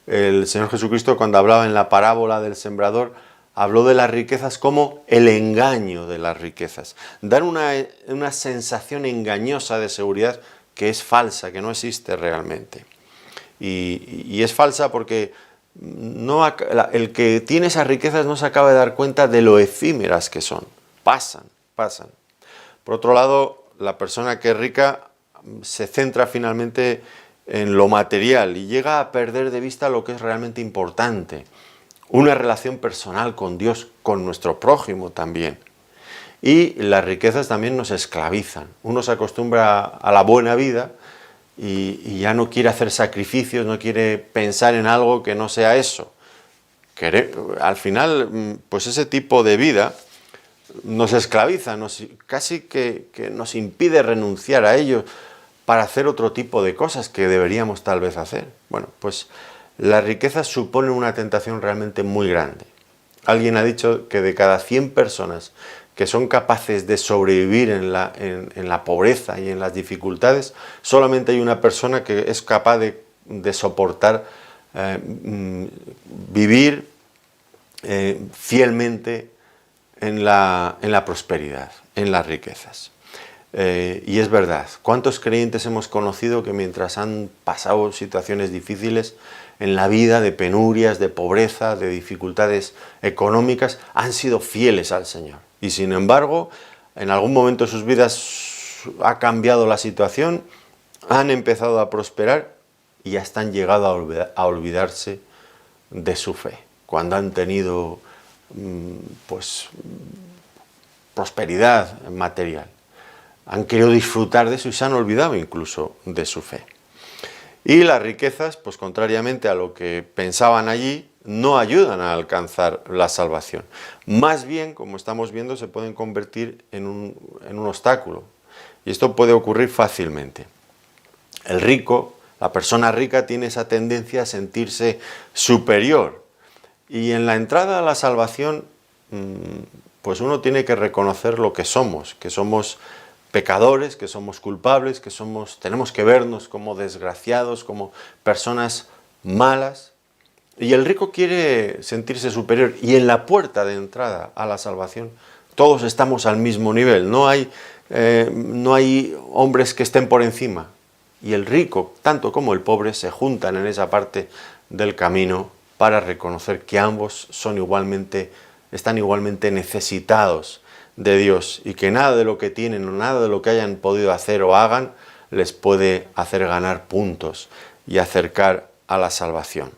El Señor Jesucristo, cuando hablaba en la parábola del sembrador, habló de las riquezas como el engaño de las riquezas. Dan una sensación engañosa de seguridad que es falsa, que no existe realmente. Y es falsa porque el que tiene esas riquezas no se acaba de dar cuenta de lo efímeras que son. Pasan. Por otro lado, la persona que es rica se centra finalmente en lo material y llega a perder de vista lo que es realmente importante. Una relación personal con Dios, con nuestro prójimo también. Y las riquezas también nos esclavizan. Uno se acostumbra a la buena vida y ya no quiere hacer sacrificios, no quiere pensar en algo que no sea eso. Al final, pues ese tipo de vida nos esclaviza, casi que nos impide renunciar a ello para hacer otro tipo de cosas que deberíamos tal vez hacer. Bueno, pues las riquezas suponen una tentación realmente muy grande. Alguien ha dicho que de cada 100 personas que son capaces de sobrevivir en la pobreza y en las dificultades, solamente hay una persona que es capaz de soportar vivir fielmente en la prosperidad, en las riquezas. Y es verdad, ¿cuántos creyentes hemos conocido que mientras han pasado situaciones difíciles en la vida, de penurias, de pobreza, de dificultades económicas, han sido fieles al Señor? Y sin embargo, en algún momento de sus vidas ha cambiado la situación, han empezado a prosperar y hasta han llegado a olvidarse de su fe, cuando han tenido pues prosperidad material. Han querido disfrutar de eso y se han olvidado incluso de su fe. Y las riquezas, pues contrariamente a lo que pensaban allí, no ayudan a alcanzar la salvación. Más bien, como estamos viendo, se pueden convertir en un obstáculo. Y esto puede ocurrir fácilmente. El rico, la persona rica, tiene esa tendencia a sentirse superior. Y en la entrada a la salvación, pues uno tiene que reconocer lo que somos pecadores, que somos culpables, tenemos que vernos como desgraciados, como personas malas. Y el rico quiere sentirse superior. Y en la puerta de entrada a la salvación, todos estamos al mismo nivel. No hay hombres que estén por encima. Y el rico, tanto como el pobre, se juntan en esa parte del camino para reconocer que ambos están igualmente necesitados de Dios y que nada de lo que tienen o nada de lo que hayan podido hacer o hagan les puede hacer ganar puntos y acercar a la salvación.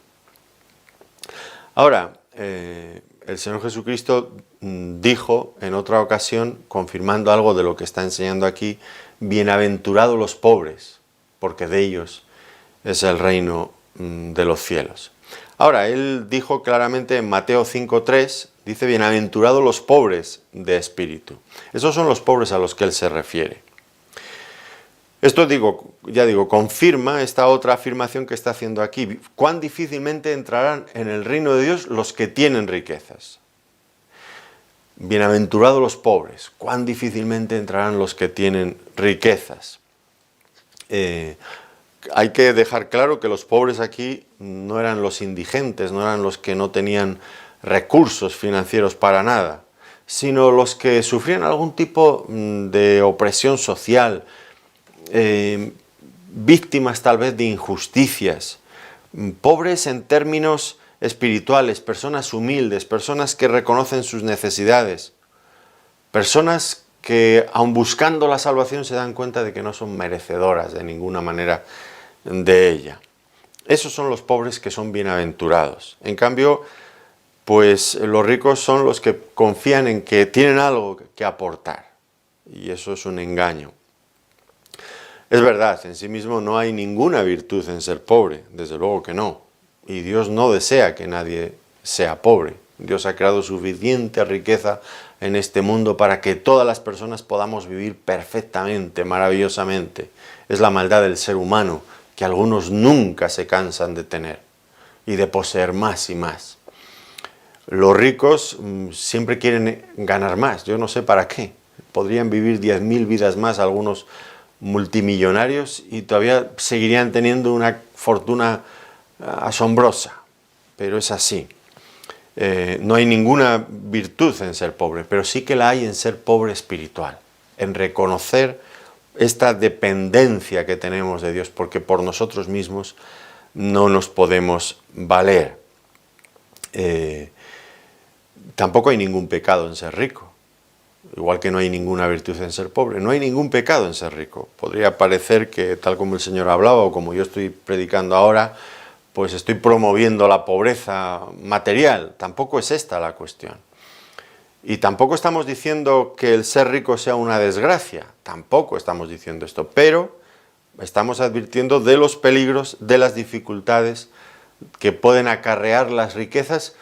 Ahora, el Señor Jesucristo dijo en otra ocasión, confirmando algo de lo que está enseñando aquí: bienaventurados los pobres, porque de ellos es el reino de los cielos. Ahora, Él dijo claramente en Mateo 5:3, dice: bienaventurados los pobres de espíritu. Esos son los pobres a los que Él se refiere. Esto confirma esta otra afirmación que está haciendo aquí. Cuán difícilmente entrarán en el reino de Dios los que tienen riquezas. Bienaventurados los pobres, cuán difícilmente entrarán los que tienen riquezas. Hay que dejar claro que los pobres aquí no eran los indigentes, no eran los que no tenían recursos financieros para nada, sino los que sufrían algún tipo de opresión social, víctimas tal vez de injusticias, pobres en términos espirituales, personas humildes, personas que reconocen sus necesidades, personas que aun buscando la salvación se dan cuenta de que no son merecedoras de ninguna manera de ella. Esos son los pobres que son bienaventurados. En cambio, pues los ricos son los que confían en que tienen algo que aportar, y eso es un engaño. Es verdad, en sí mismo no hay ninguna virtud en ser pobre, desde luego que no, y Dios no desea que nadie sea pobre. Dios ha creado suficiente riqueza en este mundo para que todas las personas podamos vivir perfectamente, maravillosamente. Es la maldad del ser humano, que algunos nunca se cansan de tener y de poseer más y más. Los ricos siempre quieren ganar más, yo no sé para qué. Podrían vivir 10.000 vidas más algunos multimillonarios y todavía seguirían teniendo una fortuna asombrosa, pero es así. No hay ninguna virtud en ser pobre, pero sí que la hay en ser pobre espiritual, en reconocer esta dependencia que tenemos de Dios, porque por nosotros mismos no nos podemos valer. Tampoco hay ningún pecado en ser rico, igual que no hay ninguna virtud en ser pobre. No hay ningún pecado en ser rico. Podría parecer que, tal como el Señor hablaba, o como yo estoy predicando ahora, pues estoy promoviendo la pobreza material. Tampoco es esta la cuestión. Y tampoco estamos diciendo que el ser rico sea una desgracia. Tampoco estamos diciendo esto. Pero estamos advirtiendo de los peligros, de las dificultades que pueden acarrear las riquezas,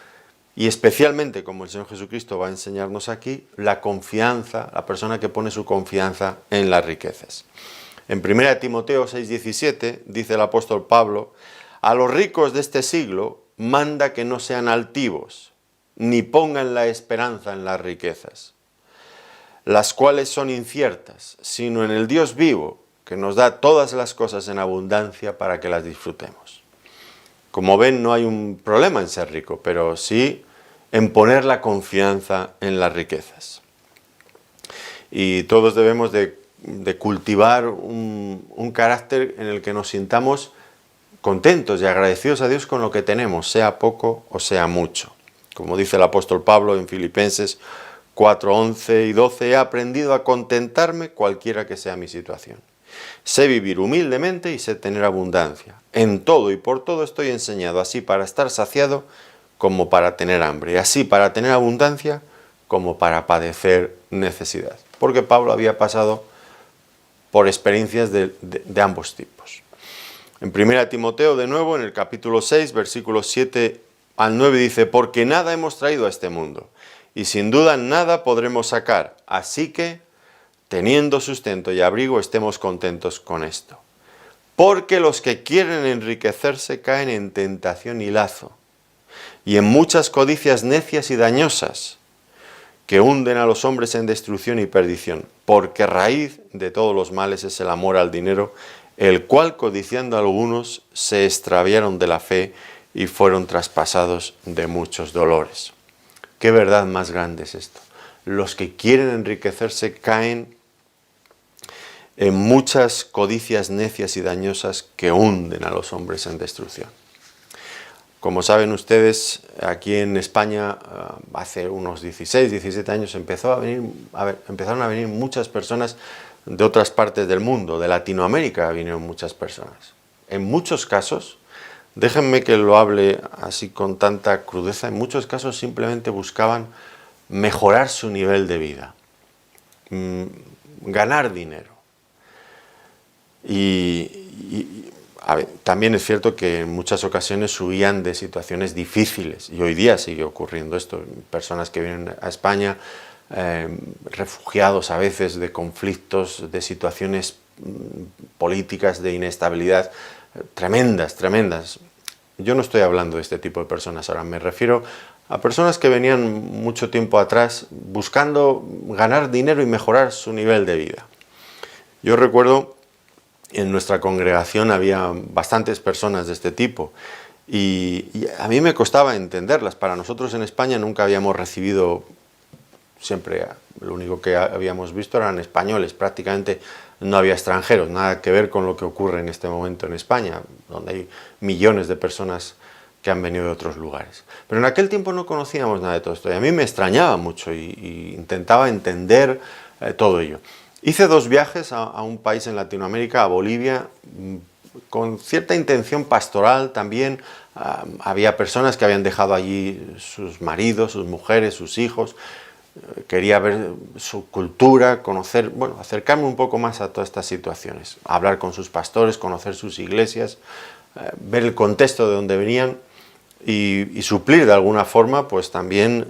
y especialmente, como el Señor Jesucristo va a enseñarnos aquí, la confianza, la persona que pone su confianza en las riquezas. En 1 Timoteo 6:17 dice el apóstol Pablo: a los ricos de este siglo manda que no sean altivos, ni pongan la esperanza en las riquezas. las cuales son inciertas, sino en el Dios vivo, que nos da todas las cosas en abundancia para que las disfrutemos. Como ven, no hay un problema en ser rico, pero sí en poner la confianza en las riquezas. Y todos debemos de cultivar un carácter en el que nos sintamos contentos y agradecidos a Dios con lo que tenemos, sea poco o sea mucho. Como dice el apóstol Pablo en Filipenses 4, 11 y 12, he aprendido a contentarme cualquiera que sea mi situación. Sé vivir humildemente y sé tener abundancia. En todo y por todo estoy enseñado, así para estar saciado como para tener hambre, y así para tener abundancia como para padecer necesidad. Porque Pablo había pasado por experiencias de ambos tipos. En 1 Timoteo, de nuevo, en el capítulo 6, versículos 7 al 9, dice, porque nada hemos traído a este mundo, y sin duda nada podremos sacar, así que, teniendo sustento y abrigo, estemos contentos con esto. Porque los que quieren enriquecerse caen en tentación y lazo, y en muchas codicias necias y dañosas, que hunden a los hombres en destrucción y perdición, porque raíz de todos los males es el amor al dinero, el cual, codiciando algunos, se extraviaron de la fe y fueron traspasados de muchos dolores. ¿Qué verdad más grande es esto? Los que quieren enriquecerse caen en muchas codicias necias y dañosas que hunden a los hombres en destrucción. Como saben ustedes, aquí en España, hace unos 16, 17 años, empezaron a venir muchas personas de otras partes del mundo, de Latinoamérica vinieron muchas personas. En muchos casos, déjenme que lo hable así con tanta crudeza, en muchos casos simplemente buscaban mejorar su nivel de vida, ganar dinero. También es cierto que en muchas ocasiones huían de situaciones difíciles y hoy día sigue ocurriendo esto. Personas que vienen a España, refugiados a veces de conflictos, de situaciones políticas, de inestabilidad tremendas, tremendas. Yo no estoy hablando de este tipo de personas ahora, me refiero a personas que venían mucho tiempo atrás buscando ganar dinero y mejorar su nivel de vida. Yo recuerdo en nuestra congregación había bastantes personas de este tipo y a mí me costaba entenderlas. Para nosotros en España nunca habíamos recibido, siempre lo único que habíamos visto eran españoles, prácticamente no había extranjeros, nada que ver con lo que ocurre en este momento en España, donde hay millones de personas que han venido de otros lugares. Pero en aquel tiempo no conocíamos nada de todo esto y a mí me extrañaba mucho y intentaba entender todo ello. Hice 2 viajes a un país en Latinoamérica, a Bolivia, con cierta intención pastoral también. Había personas que habían dejado allí sus maridos, sus mujeres, sus hijos. Quería ver su cultura, conocer, bueno, acercarme un poco más a todas estas situaciones. Hablar con sus pastores, conocer sus iglesias, ver el contexto de donde venían y suplir de alguna forma, pues también,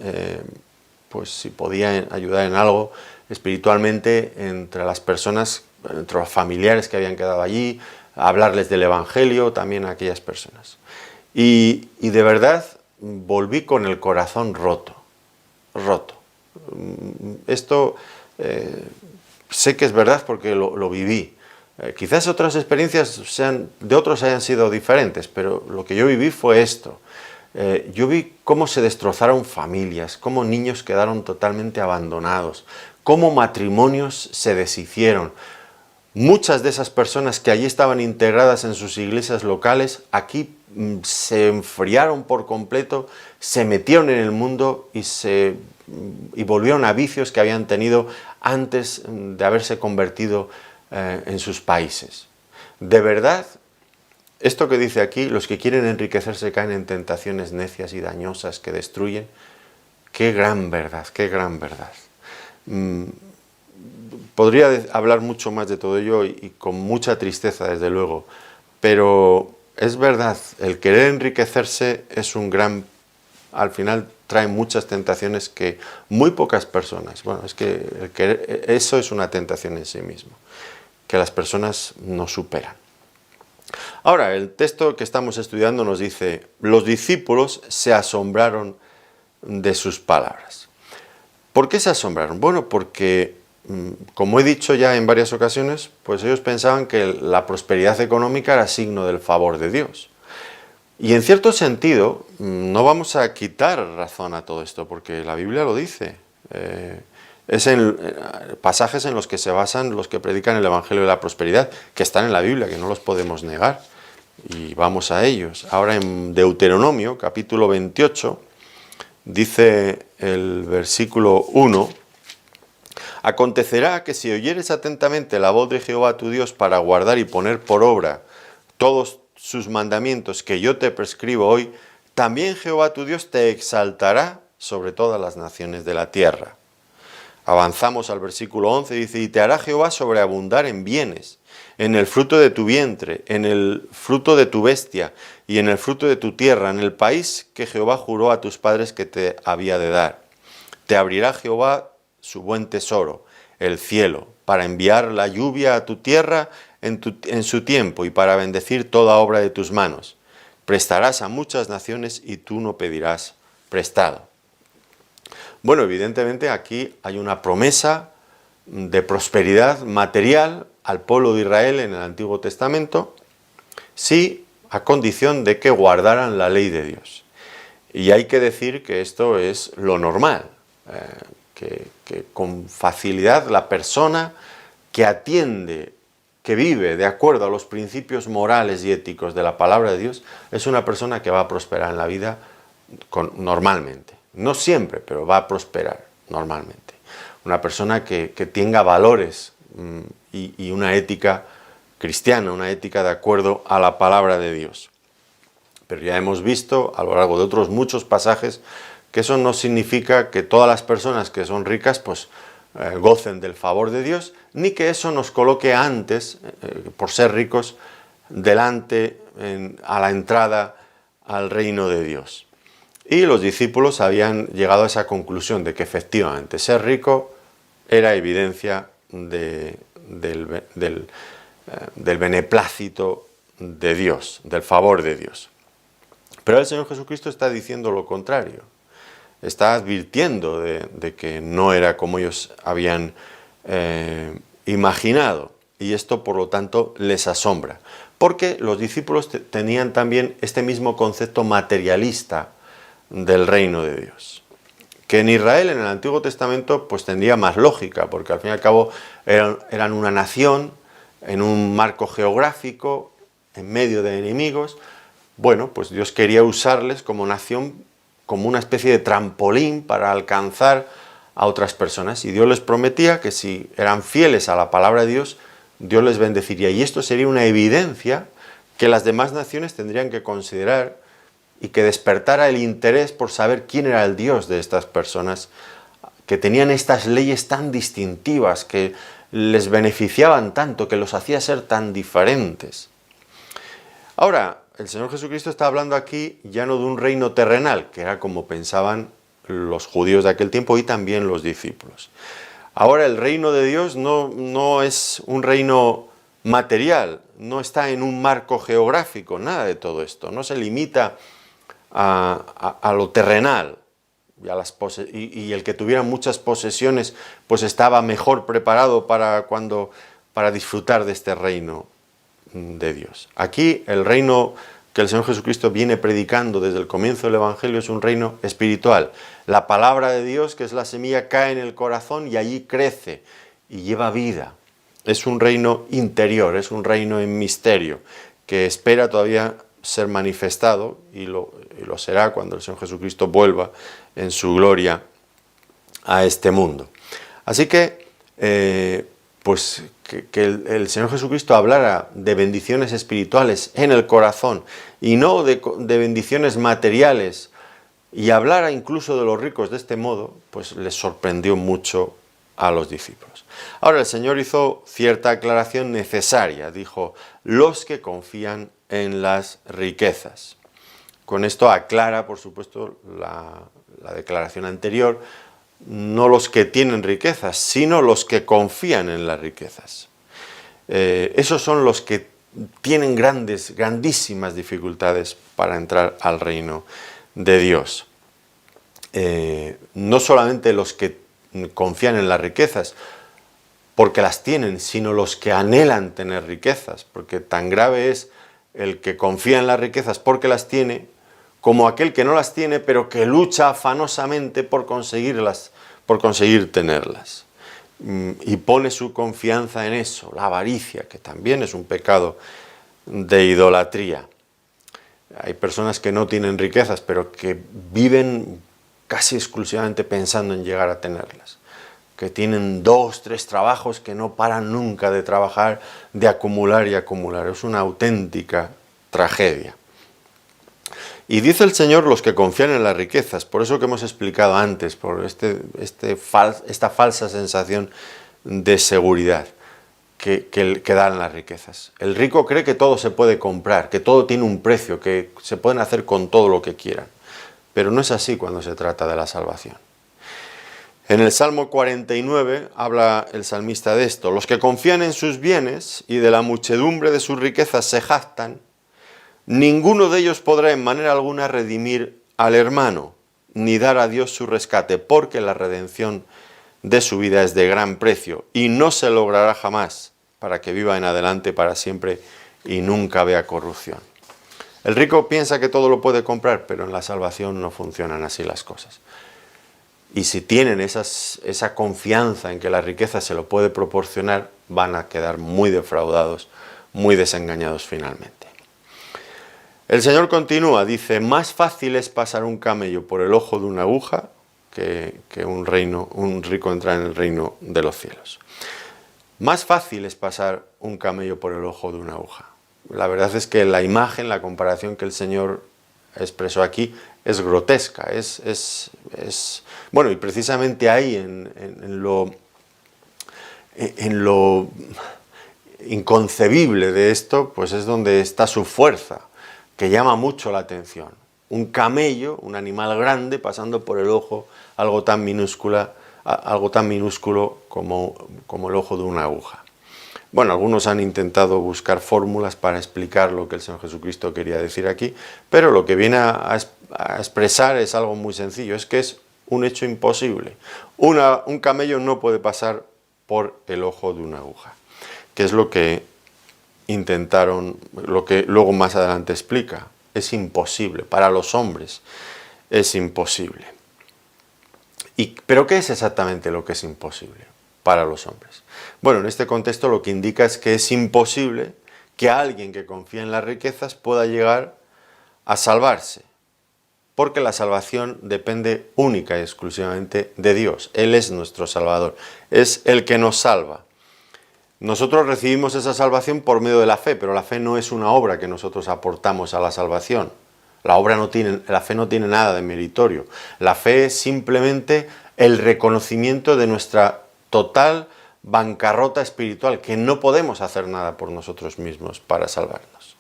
pues si podía ayudar en algo espiritualmente entre las personas, entre los familiares que habían quedado allí, hablarles del Evangelio también a aquellas personas. Y de verdad volví con el corazón roto. Esto sé que es verdad porque lo viví. Quizás otras experiencias de otros hayan sido diferentes, pero lo que yo viví fue esto. Yo vi cómo se destrozaron familias, cómo niños quedaron totalmente abandonados, cómo matrimonios se deshicieron. Muchas de esas personas que allí estaban integradas en sus iglesias locales, aquí se enfriaron por completo, se metieron en el mundo y volvieron a vicios que habían tenido antes de haberse convertido en sus países. De verdad, esto que dice aquí, los que quieren enriquecerse caen en tentaciones necias y dañosas que destruyen. ¡Qué gran verdad, qué gran verdad! Podría hablar mucho más de todo ello y con mucha tristeza, desde luego, pero es verdad, el querer enriquecerse es al final trae muchas tentaciones que muy pocas personas, bueno, es que eso es una tentación en sí mismo, que las personas no superan. Ahora, el texto que estamos estudiando nos dice, los discípulos se asombraron de sus palabras. ¿Por qué se asombraron? Bueno, porque como he dicho ya en varias ocasiones, pues ellos pensaban que la prosperidad económica era signo del favor de Dios. Y en cierto sentido, no vamos a quitar razón a todo esto, porque la Biblia lo dice. Es en pasajes en los que se basan los que predican el Evangelio de la Prosperidad, que están en la Biblia, que no los podemos negar. Y vamos a ellos. Ahora en Deuteronomio, capítulo 28, dice el versículo 1, acontecerá que si oyeres atentamente la voz de Jehová tu Dios para guardar y poner por obra todos sus mandamientos que yo te prescribo hoy, también Jehová tu Dios te exaltará sobre todas las naciones de la tierra. Avanzamos al versículo 11, dice, y te hará Jehová sobreabundar en bienes, en el fruto de tu vientre, en el fruto de tu bestia y en el fruto de tu tierra, en el país que Jehová juró a tus padres que te había de dar. Te abrirá Jehová su buen tesoro, el cielo, para enviar la lluvia a tu tierra en su tiempo y para bendecir toda obra de tus manos. Prestarás a muchas naciones y tú no pedirás prestado. Bueno, evidentemente aquí hay una promesa de prosperidad material al pueblo de Israel en el Antiguo Testamento, sí, a condición de que guardaran la ley de Dios. Y hay que decir que esto es lo normal, que con facilidad la persona que atiende, que vive de acuerdo a los principios morales y éticos de la palabra de Dios, es una persona que va a prosperar en la vida normalmente. No siempre, pero va a prosperar normalmente. Una persona que tenga valores y una ética cristiana, una ética de acuerdo a la palabra de Dios. Pero ya hemos visto a lo largo de otros muchos pasajes que eso no significa que todas las personas que son ricas pues gocen del favor de Dios, ni que eso nos coloque antes, por ser ricos, delante a la entrada al reino de Dios. Y los discípulos habían llegado a esa conclusión de que efectivamente ser rico era evidencia del beneplácito de Dios, del favor de Dios. Pero el Señor Jesucristo está diciendo lo contrario. Está advirtiendo de que no era como ellos habían imaginado. Y esto, por lo tanto, les asombra. Porque los discípulos tenían también este mismo concepto materialista del reino de Dios. Que en Israel, en el Antiguo Testamento, pues tendría más lógica, porque al fin y al cabo eran una nación en un marco geográfico, en medio de enemigos. Bueno, pues Dios quería usarles como nación, como una especie de trampolín para alcanzar a otras personas. Y Dios les prometía que si eran fieles a la palabra de Dios, Dios les bendeciría. Y esto sería una evidencia que las demás naciones tendrían que considerar y que despertara el interés por saber quién era el Dios de estas personas, que tenían estas leyes tan distintivas, que les beneficiaban tanto, que los hacía ser tan diferentes. Ahora, el Señor Jesucristo está hablando aquí ya no de un reino terrenal, que era como pensaban los judíos de aquel tiempo y también los discípulos. Ahora el reino de Dios no es un reino material, no está en un marco geográfico, nada de todo esto, no se limita a lo terrenal, y el que tuviera muchas posesiones pues estaba mejor preparado para disfrutar de este reino de Dios. Aquí el reino que el Señor Jesucristo viene predicando desde el comienzo del Evangelio es un reino espiritual. La palabra de Dios, que es la semilla, cae en el corazón y allí crece y lleva vida. Es un reino interior, es un reino en misterio, que espera todavía ser manifestado y lo será cuando el Señor Jesucristo vuelva en su gloria a este mundo. Así que, pues que el Señor Jesucristo hablara de bendiciones espirituales en el corazón y no de bendiciones materiales, y hablara incluso de los ricos de este modo, pues les sorprendió mucho a los discípulos. Ahora el Señor hizo cierta aclaración necesaria, dijo, los que confían en las riquezas. Con esto aclara, por supuesto, la declaración anterior, no los que tienen riquezas, sino los que confían en las riquezas. Esos son los que tienen grandísimas dificultades para entrar al reino de Dios. No solamente los que confían en las riquezas, porque las tienen, sino los que anhelan tener riquezas, porque tan grave es el que confía en las riquezas porque las tiene, como aquel que no las tiene, pero que lucha afanosamente por conseguirlas, por conseguir tenerlas. Y pone su confianza en eso, la avaricia, que también es un pecado de idolatría. Hay personas que no tienen riquezas, pero que viven casi exclusivamente pensando en llegar a tenerlas, que tienen 2, 3 trabajos, que no paran nunca de trabajar, de acumular y acumular. Es una auténtica tragedia. Y dice el Señor los que confían en las riquezas, por eso que hemos explicado antes, por esta falsa sensación de seguridad que dan las riquezas. El rico cree que todo se puede comprar, que todo tiene un precio, que se pueden hacer con todo lo que quieran. Pero no es así cuando se trata de la salvación. En el Salmo 49 habla el salmista de esto: los que confían en sus bienes y de la muchedumbre de sus riquezas se jactan, ninguno de ellos podrá en manera alguna redimir al hermano, ni dar a Dios su rescate, porque la redención de su vida es de gran precio y no se logrará jamás, para que viva en adelante para siempre y nunca vea corrupción. El rico piensa que todo lo puede comprar, pero en la salvación no funcionan así las cosas. Y si tienen esa confianza en que la riqueza se lo puede proporcionar, van a quedar muy defraudados, muy desengañados finalmente. El Señor continúa, dice: más fácil es pasar un camello por el ojo de una aguja que un rico entrar en el reino de los cielos. Más fácil es pasar un camello por el ojo de una aguja. La verdad es que la imagen, la comparación que el Señor expresó aquí es grotesca, bueno, y precisamente ahí en lo inconcebible de esto, pues es donde está su fuerza, que llama mucho la atención. Un camello, un animal grande, pasando por el ojo, algo tan minúsculo como el ojo de una aguja. Bueno, algunos han intentado buscar fórmulas para explicar lo que el Señor Jesucristo quería decir aquí, pero lo que viene a expresar es algo muy sencillo, es que es un hecho imposible. Un camello no puede pasar por el ojo de una aguja, que es lo que intentaron, lo que luego más adelante explica. Es imposible, para los hombres es imposible. ¿Pero qué es exactamente lo que es imposible para los hombres? Bueno, en este contexto lo que indica es que es imposible que alguien que confía en las riquezas pueda llegar a salvarse, porque la salvación depende única y exclusivamente de Dios. Él es nuestro Salvador, es el que nos salva. Nosotros recibimos esa salvación por medio de la fe, pero la fe no es una obra que nosotros aportamos a la salvación. La fe no tiene nada de meritorio. La fe es simplemente el reconocimiento de nuestra total bancarrota espiritual, que no podemos hacer nada por nosotros mismos para salvarnos.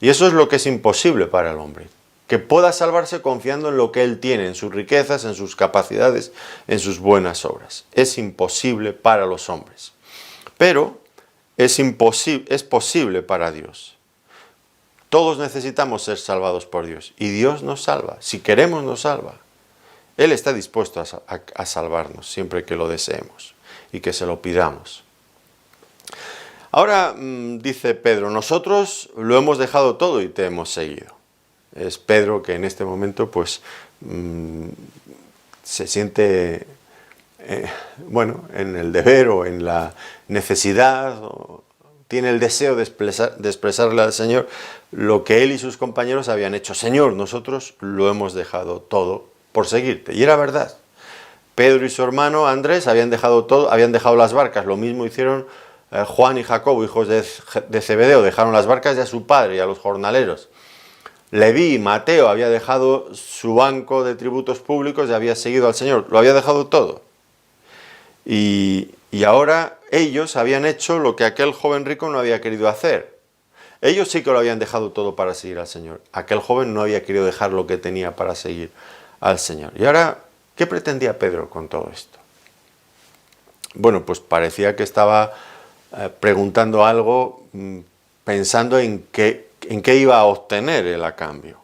Y eso es lo que es imposible para el hombre, que pueda salvarse confiando en lo que él tiene, en sus riquezas, en sus capacidades, en sus buenas obras. Es imposible para los hombres, pero es posible para Dios. Todos necesitamos ser salvados por Dios, y Dios nos salva. Si queremos, nos salva. Él está dispuesto a salvarnos siempre que lo deseemos y que se lo pidamos. Ahora dice Pedro: nosotros lo hemos dejado todo y te hemos seguido. Es Pedro que en este momento pues se siente en el deber o en la necesidad, o tiene el deseo de expresarle al Señor lo que él y sus compañeros habían hecho. Señor, nosotros lo hemos dejado todo por seguirte. Y era verdad. Pedro y su hermano Andrés habían dejado todo, habían dejado las barcas. Lo mismo hicieron Juan y Jacobo, hijos de Zebedeo, dejaron las barcas y a su padre y a los jornaleros. Leví, Mateo, había dejado su banco de tributos públicos y había seguido al Señor. Lo había dejado todo. Y ahora ellos habían hecho lo que aquel joven rico no había querido hacer. Ellos sí que lo habían dejado todo para seguir al Señor. Aquel joven no había querido dejar lo que tenía para seguir al Señor. Y ahora, ¿qué pretendía Pedro con todo esto? Bueno, pues parecía que estaba preguntando algo, pensando en qué iba a obtener él a cambio.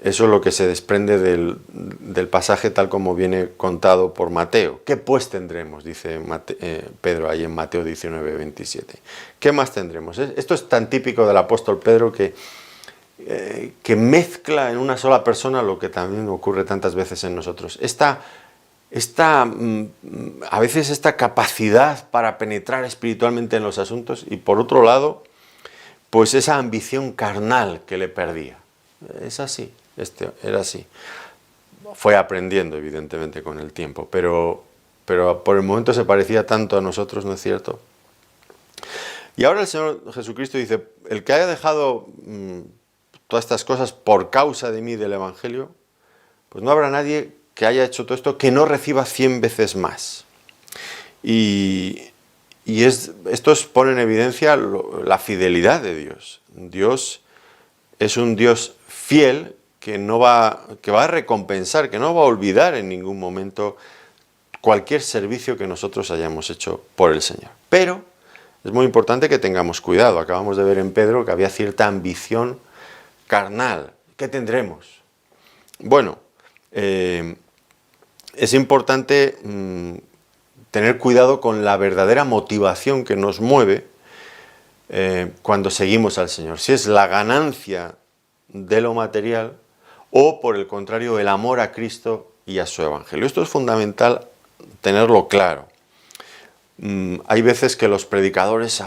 Eso es lo que se desprende del pasaje tal como viene contado por Mateo. ¿Qué pues tendremos? Dice Pedro ahí en Mateo 19, 27. ¿Qué más tendremos? Esto es tan típico del apóstol Pedro que mezcla en una sola persona lo que también ocurre tantas veces en nosotros. A veces esta capacidad para penetrar espiritualmente en los asuntos y por otro lado, pues esa ambición carnal que le perdía. Es así, era así. Fue aprendiendo evidentemente con el tiempo, pero por el momento se parecía tanto a nosotros, ¿no es cierto? Y ahora el Señor Jesucristo dice, el que haya dejado todas estas cosas por causa de mí, del Evangelio, pues no habrá nadie que haya hecho todo esto que no reciba 100 veces más. Esto pone en evidencia la fidelidad de Dios. Dios es un Dios fiel que va a recompensar, que no va a olvidar en ningún momento cualquier servicio que nosotros hayamos hecho por el Señor. Pero es muy importante que tengamos cuidado. Acabamos de ver en Pedro que había cierta ambición carnal. ¿Qué tendremos? Bueno, es importante tener cuidado con la verdadera motivación que nos mueve cuando seguimos al Señor. Si es la ganancia de lo material o, por el contrario, el amor a Cristo y a su Evangelio. Esto es fundamental tenerlo claro. Hay veces que los predicadores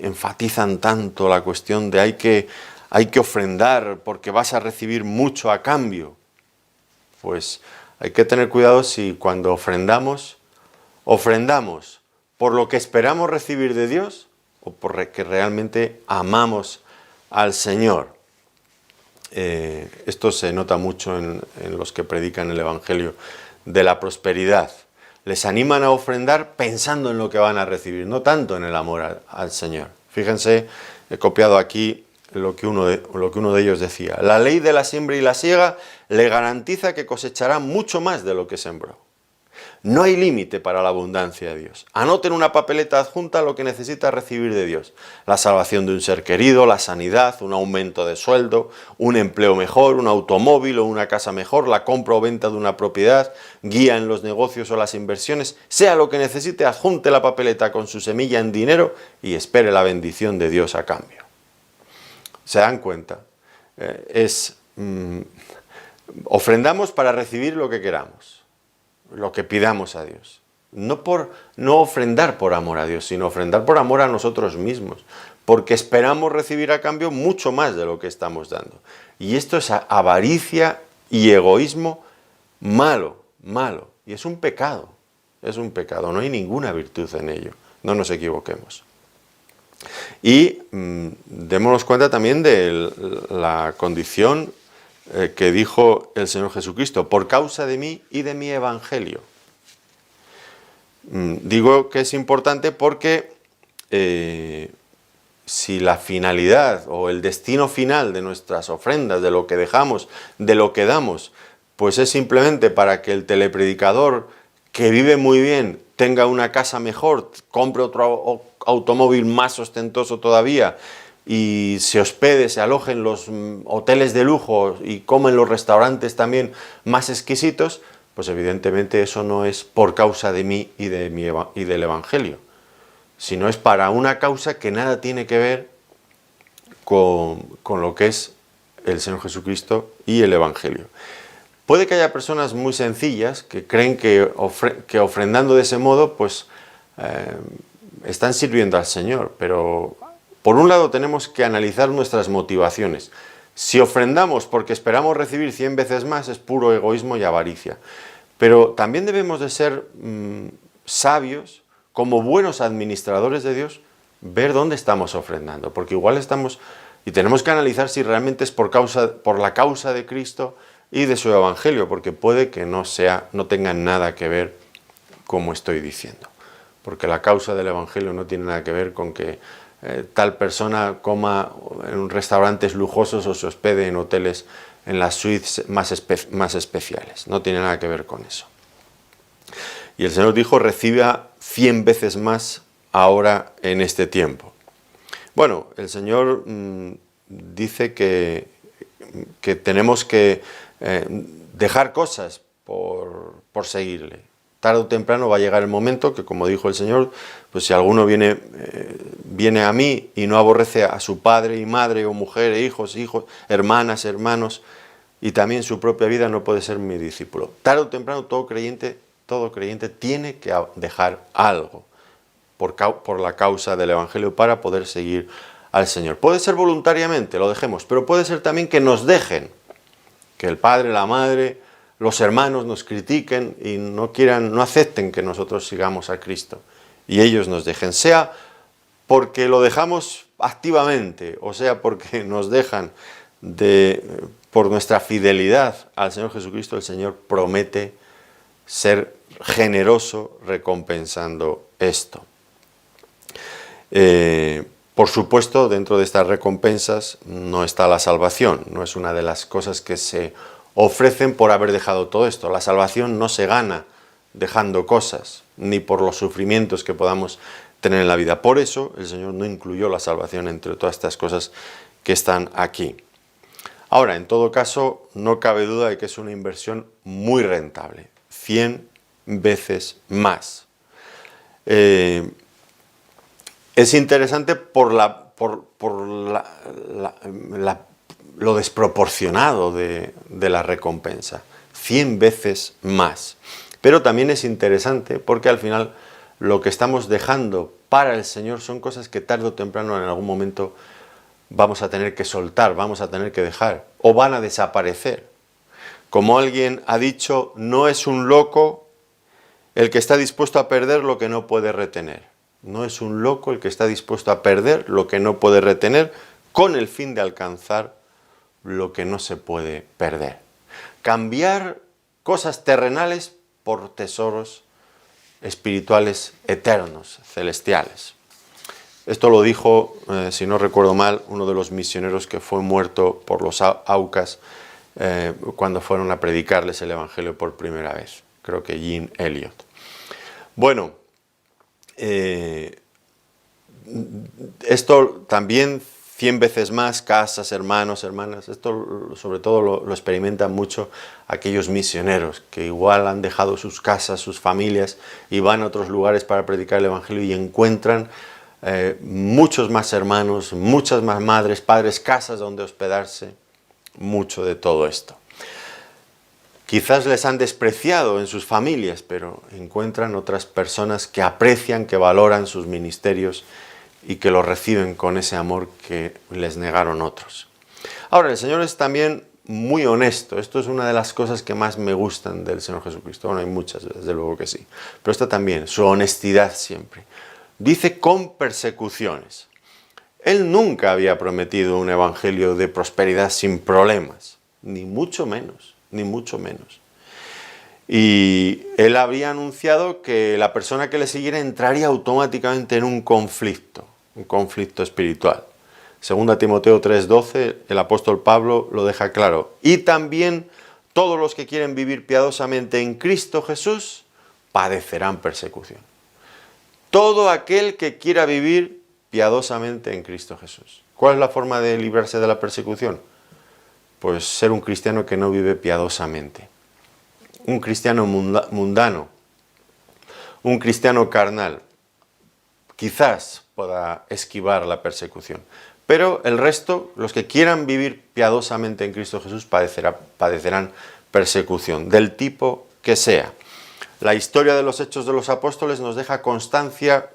enfatizan tanto la cuestión de hay que ofrendar porque vas a recibir mucho a cambio. Pues hay que tener cuidado si cuando ofrendamos por lo que esperamos recibir de Dios o porque realmente amamos al Señor. Esto se nota mucho en los que predican el Evangelio de la prosperidad. Les animan a ofrendar pensando en lo que van a recibir, no tanto en el amor al Señor. Fíjense, he copiado aquí lo que uno de ellos decía. La ley de la siembra y la siega le garantiza que cosechará mucho más de lo que sembró. No hay límite para la abundancia de Dios. Anoten una papeleta adjunta lo que necesita recibir de Dios. La salvación de un ser querido, la sanidad, un aumento de sueldo, un empleo mejor, un automóvil o una casa mejor, la compra o venta de una propiedad, guía en los negocios o las inversiones. Sea lo que necesite, adjunte la papeleta con su semilla en dinero y espere la bendición de Dios a cambio. ¿Se dan cuenta? Ofrendamos para recibir lo que queramos, lo que pidamos a Dios. No ofrendar por amor a Dios, sino ofrendar por amor a nosotros mismos, porque esperamos recibir a cambio mucho más de lo que estamos dando. Y esto es avaricia y egoísmo malo, y es un pecado, no hay ninguna virtud en ello, no nos equivoquemos. Y démonos cuenta también de la condición que dijo el Señor Jesucristo, por causa de mí y de mi Evangelio. Digo que es importante porque si la finalidad o el destino final de nuestras ofrendas, de lo que dejamos, de lo que damos, pues es simplemente para que el telepredicador que vive muy bien tenga una casa mejor, compre otro automóvil más ostentoso todavía y se hospede, se aloje en los hoteles de lujo y come en los restaurantes también más exquisitos, pues evidentemente eso no es por causa de mí y del Evangelio, sino es para una causa que nada tiene que ver con lo que es el Señor Jesucristo y el Evangelio. Puede que haya personas muy sencillas que creen que ofrendando de ese modo, pues están sirviendo al Señor, pero por un lado tenemos que analizar nuestras motivaciones. Si ofrendamos porque esperamos recibir 100 veces más, es puro egoísmo y avaricia. Pero también debemos de ser sabios, como buenos administradores de Dios, ver dónde estamos ofrendando, porque igual y tenemos que analizar si realmente es por la causa de Cristo y de su Evangelio, porque puede que no tengan nada que ver como estoy diciendo, porque la causa del Evangelio no tiene nada que ver con que tal persona coma en restaurantes lujosos o se hospede en hoteles, en las suites más especiales. No tiene nada que ver con eso. Y el Señor dijo, reciba 100 veces más ahora en este tiempo. Bueno, el Señor dice que que tenemos que dejar cosas por seguirle. Tarde o temprano va a llegar el momento que, como dijo el Señor, pues si alguno viene a mí y no aborrece a su padre y madre, o mujer, e hijos, hermanas, hermanos, y también su propia vida, no puede ser mi discípulo. Tarde o temprano todo creyente tiene que dejar algo por la causa del Evangelio para poder seguir al Señor. Puede ser voluntariamente, lo dejemos, pero puede ser también que nos dejen, que el padre, la madre, los hermanos nos critiquen y no acepten que nosotros sigamos a Cristo y ellos nos dejen, sea porque lo dejamos activamente, o sea porque nos dejan por nuestra fidelidad al Señor Jesucristo. El Señor promete ser generoso recompensando esto. Por supuesto, dentro de estas recompensas no está la salvación, no es una de las cosas que se ofrecen por haber dejado todo esto. La salvación no se gana dejando cosas, ni por los sufrimientos que podamos tener en la vida. Por eso el Señor no incluyó la salvación entre todas estas cosas que están aquí. Ahora, en todo caso, no cabe duda de que es una inversión muy rentable, 100 veces más. Es interesante por lo desproporcionado de la recompensa, 100 veces más. Pero también es interesante porque al final lo que estamos dejando para el Señor son cosas que tarde o temprano en algún momento vamos a tener que soltar, vamos a tener que dejar o van a desaparecer. Como alguien ha dicho, no es un loco el que está dispuesto a perder lo que no puede retener. No es un loco el que está dispuesto a perder lo que no puede retener con el fin de alcanzar lo que no se puede perder. Cambiar cosas terrenales por tesoros espirituales eternos, celestiales. Esto lo dijo, si no recuerdo mal, uno de los misioneros que fue muerto por los Aucas cuando fueron a predicarles el Evangelio por primera vez. Creo que Jean Elliot. Bueno, esto también 100 veces más, casas, hermanos, hermanas, esto sobre todo lo experimentan mucho aquellos misioneros que igual han dejado sus casas, sus familias y van a otros lugares para predicar el Evangelio y encuentran muchos más hermanos, muchas más madres, padres, casas donde hospedarse, mucho de todo esto. Quizás les han despreciado en sus familias, pero encuentran otras personas que aprecian, que valoran sus ministerios y que los reciben con ese amor que les negaron otros. Ahora, el Señor es también muy honesto. Esto es una de las cosas que más me gustan del Señor Jesucristo. Bueno, hay muchas, desde luego que sí. Pero esta también, su honestidad siempre. Dice con persecuciones. Él nunca había prometido un evangelio de prosperidad sin problemas. Ni mucho menos, ni mucho menos. Y él había anunciado que la persona que le siguiera entraría automáticamente en un conflicto espiritual. 2 Timoteo 3:12, el apóstol Pablo lo deja claro. Y también todos los que quieren vivir piadosamente en Cristo Jesús padecerán persecución. Todo aquel que quiera vivir piadosamente en Cristo Jesús. ¿Cuál es la forma de librarse de la persecución? Pues ser un cristiano que no vive piadosamente. Un cristiano mundano, un cristiano carnal, quizás pueda esquivar la persecución. Pero el resto, los que quieran vivir piadosamente en Cristo Jesús, padecerán persecución, del tipo que sea. La historia de los Hechos de los Apóstoles nos deja constancia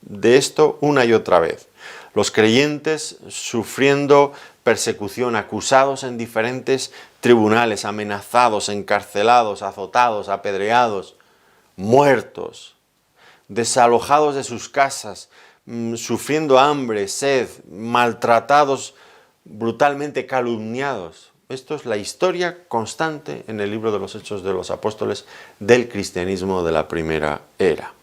de esto una y otra vez. Los creyentes sufriendo persecución, acusados en diferentes tribunales, amenazados, encarcelados, azotados, apedreados, muertos, desalojados de sus casas, sufriendo hambre, sed, maltratados, brutalmente calumniados. Esto es la historia constante en el libro de los Hechos de los Apóstoles del cristianismo de la primera era.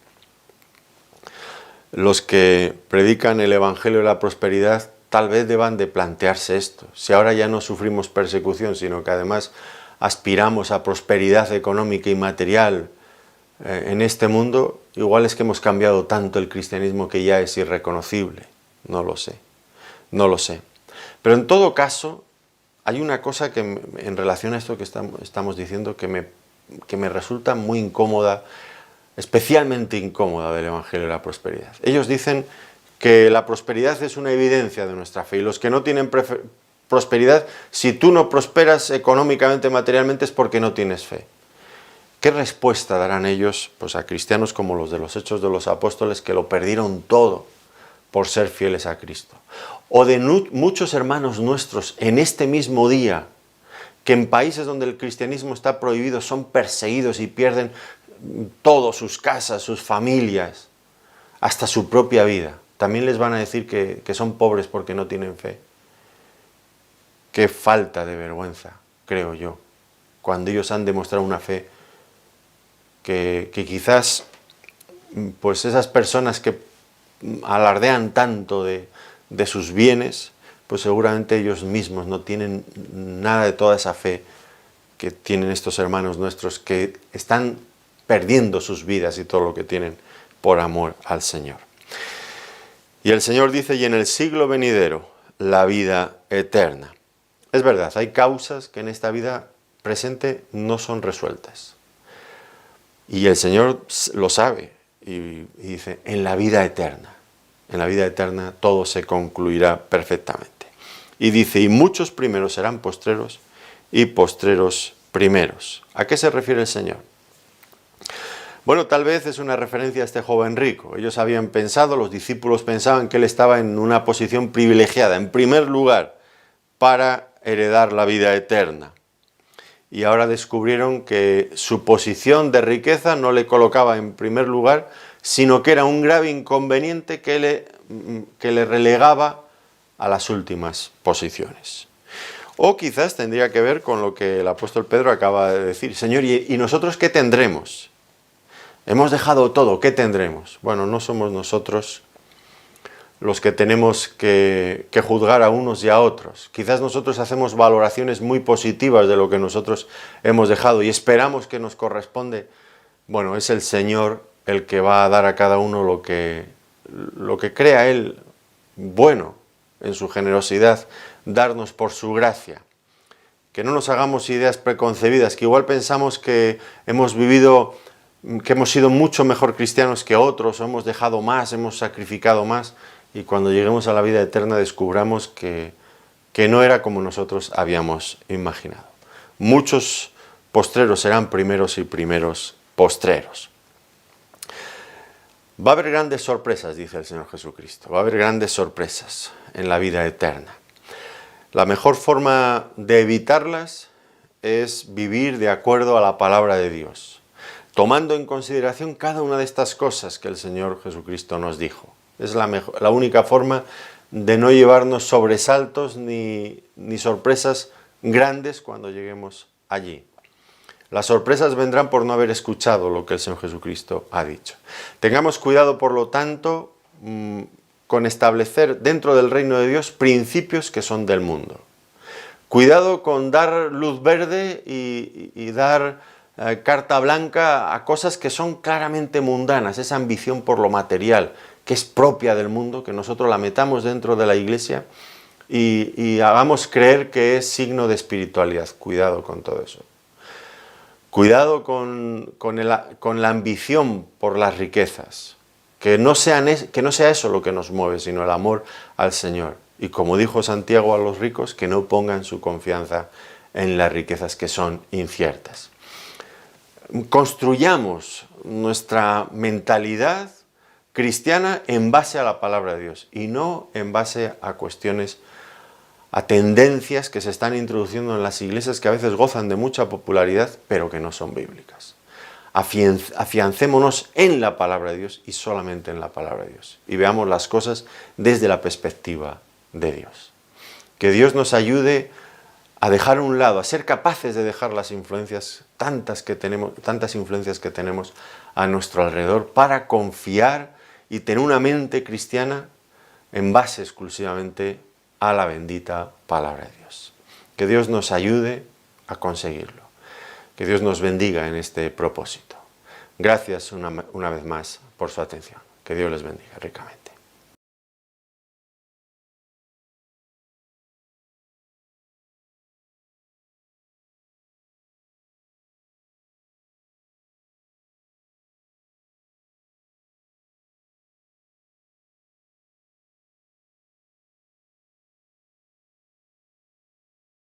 Los que predican el Evangelio de la prosperidad tal vez deban de plantearse esto. Si ahora ya no sufrimos persecución, sino que además aspiramos a prosperidad económica y material en este mundo, igual es que hemos cambiado tanto el cristianismo que ya es irreconocible. No lo sé. Pero en todo caso, hay una cosa que en relación a esto que estamos diciendo que me resulta muy incómoda, especialmente incómoda del Evangelio de la Prosperidad. Ellos dicen que la prosperidad es una evidencia de nuestra fe, y los que no tienen prosperidad, si tú no prosperas económicamente, materialmente, es porque no tienes fe. ¿Qué respuesta darán ellos pues, a cristianos como los de los Hechos de los Apóstoles, que lo perdieron todo por ser fieles a Cristo? O de muchos hermanos nuestros en este mismo día, que en países donde el cristianismo está prohibido son perseguidos y pierden todo, sus casas, sus familias, hasta su propia vida. También les van a decir que son pobres porque no tienen fe. Qué falta de vergüenza, creo yo, cuando ellos han demostrado una fe que quizás pues esas personas que alardean tanto de sus bienes, pues seguramente ellos mismos no tienen nada de toda esa fe que tienen estos hermanos nuestros, que están perdiendo sus vidas y todo lo que tienen por amor al Señor. Y el Señor dice, y en el siglo venidero, la vida eterna. Es verdad, hay causas que en esta vida presente no son resueltas. Y el Señor lo sabe y dice, en la vida eterna todo se concluirá perfectamente. Y dice, y muchos primeros serán postreros y postreros primeros. ¿A qué se refiere el Señor? Bueno, tal vez es una referencia a este joven rico. Ellos habían pensado, los discípulos pensaban que él estaba en una posición privilegiada, en primer lugar, para heredar la vida eterna. Y ahora descubrieron que su posición de riqueza no le colocaba en primer lugar, sino que era un grave inconveniente que le relegaba a las últimas posiciones. O quizás tendría que ver con lo que el apóstol Pedro acaba de decir. Señor, ¿y nosotros qué tendremos? Hemos dejado todo, ¿qué tendremos? Bueno, no somos nosotros los que tenemos que juzgar a unos y a otros. Quizás nosotros hacemos valoraciones muy positivas de lo que nosotros hemos dejado y esperamos que nos corresponde. Bueno, es el Señor el que va a dar a cada uno lo que crea Él bueno en su generosidad, darnos por su gracia. Que no nos hagamos ideas preconcebidas, que igual pensamos que hemos vivido, que hemos sido mucho mejor cristianos que otros, o hemos dejado más, hemos sacrificado más, y cuando lleguemos a la vida eterna descubramos que no era como nosotros habíamos imaginado. Muchos postreros serán primeros y primeros postreros. Va a haber grandes sorpresas, dice el Señor Jesucristo, va a haber grandes sorpresas en la vida eterna. La mejor forma de evitarlas es vivir de acuerdo a la palabra de Dios, tomando en consideración cada una de estas cosas que el Señor Jesucristo nos dijo. Es la única forma de no llevarnos sobresaltos ni sorpresas grandes cuando lleguemos allí. Las sorpresas vendrán por no haber escuchado lo que el Señor Jesucristo ha dicho. Tengamos cuidado, por lo tanto, con establecer dentro del reino de Dios principios que son del mundo. Cuidado con dar luz verde y dar carta blanca a cosas que son claramente mundanas, esa ambición por lo material, que es propia del mundo, que nosotros la metamos dentro de la iglesia y hagamos creer que es signo de espiritualidad. Cuidado con todo eso. Cuidado con la ambición por las riquezas, que no sea eso lo que nos mueve, sino el amor al Señor. Y como dijo Santiago a los ricos, que no pongan su confianza en las riquezas que son inciertas. Construyamos nuestra mentalidad cristiana en base a la palabra de Dios y no en base a cuestiones, a tendencias que se están introduciendo en las iglesias que a veces gozan de mucha popularidad, pero que no son bíblicas. Afiancémonos en la palabra de Dios y solamente en la palabra de Dios. Y veamos las cosas desde la perspectiva de Dios. Que Dios nos ayude a dejar a un lado, a ser capaces de dejar las influencias, tantas influencias que tenemos a nuestro alrededor, para confiar y tener una mente cristiana en base exclusivamente a la bendita palabra de Dios. Que Dios nos ayude a conseguirlo. Que Dios nos bendiga en este propósito. Gracias una vez más por su atención. Que Dios les bendiga ricamente.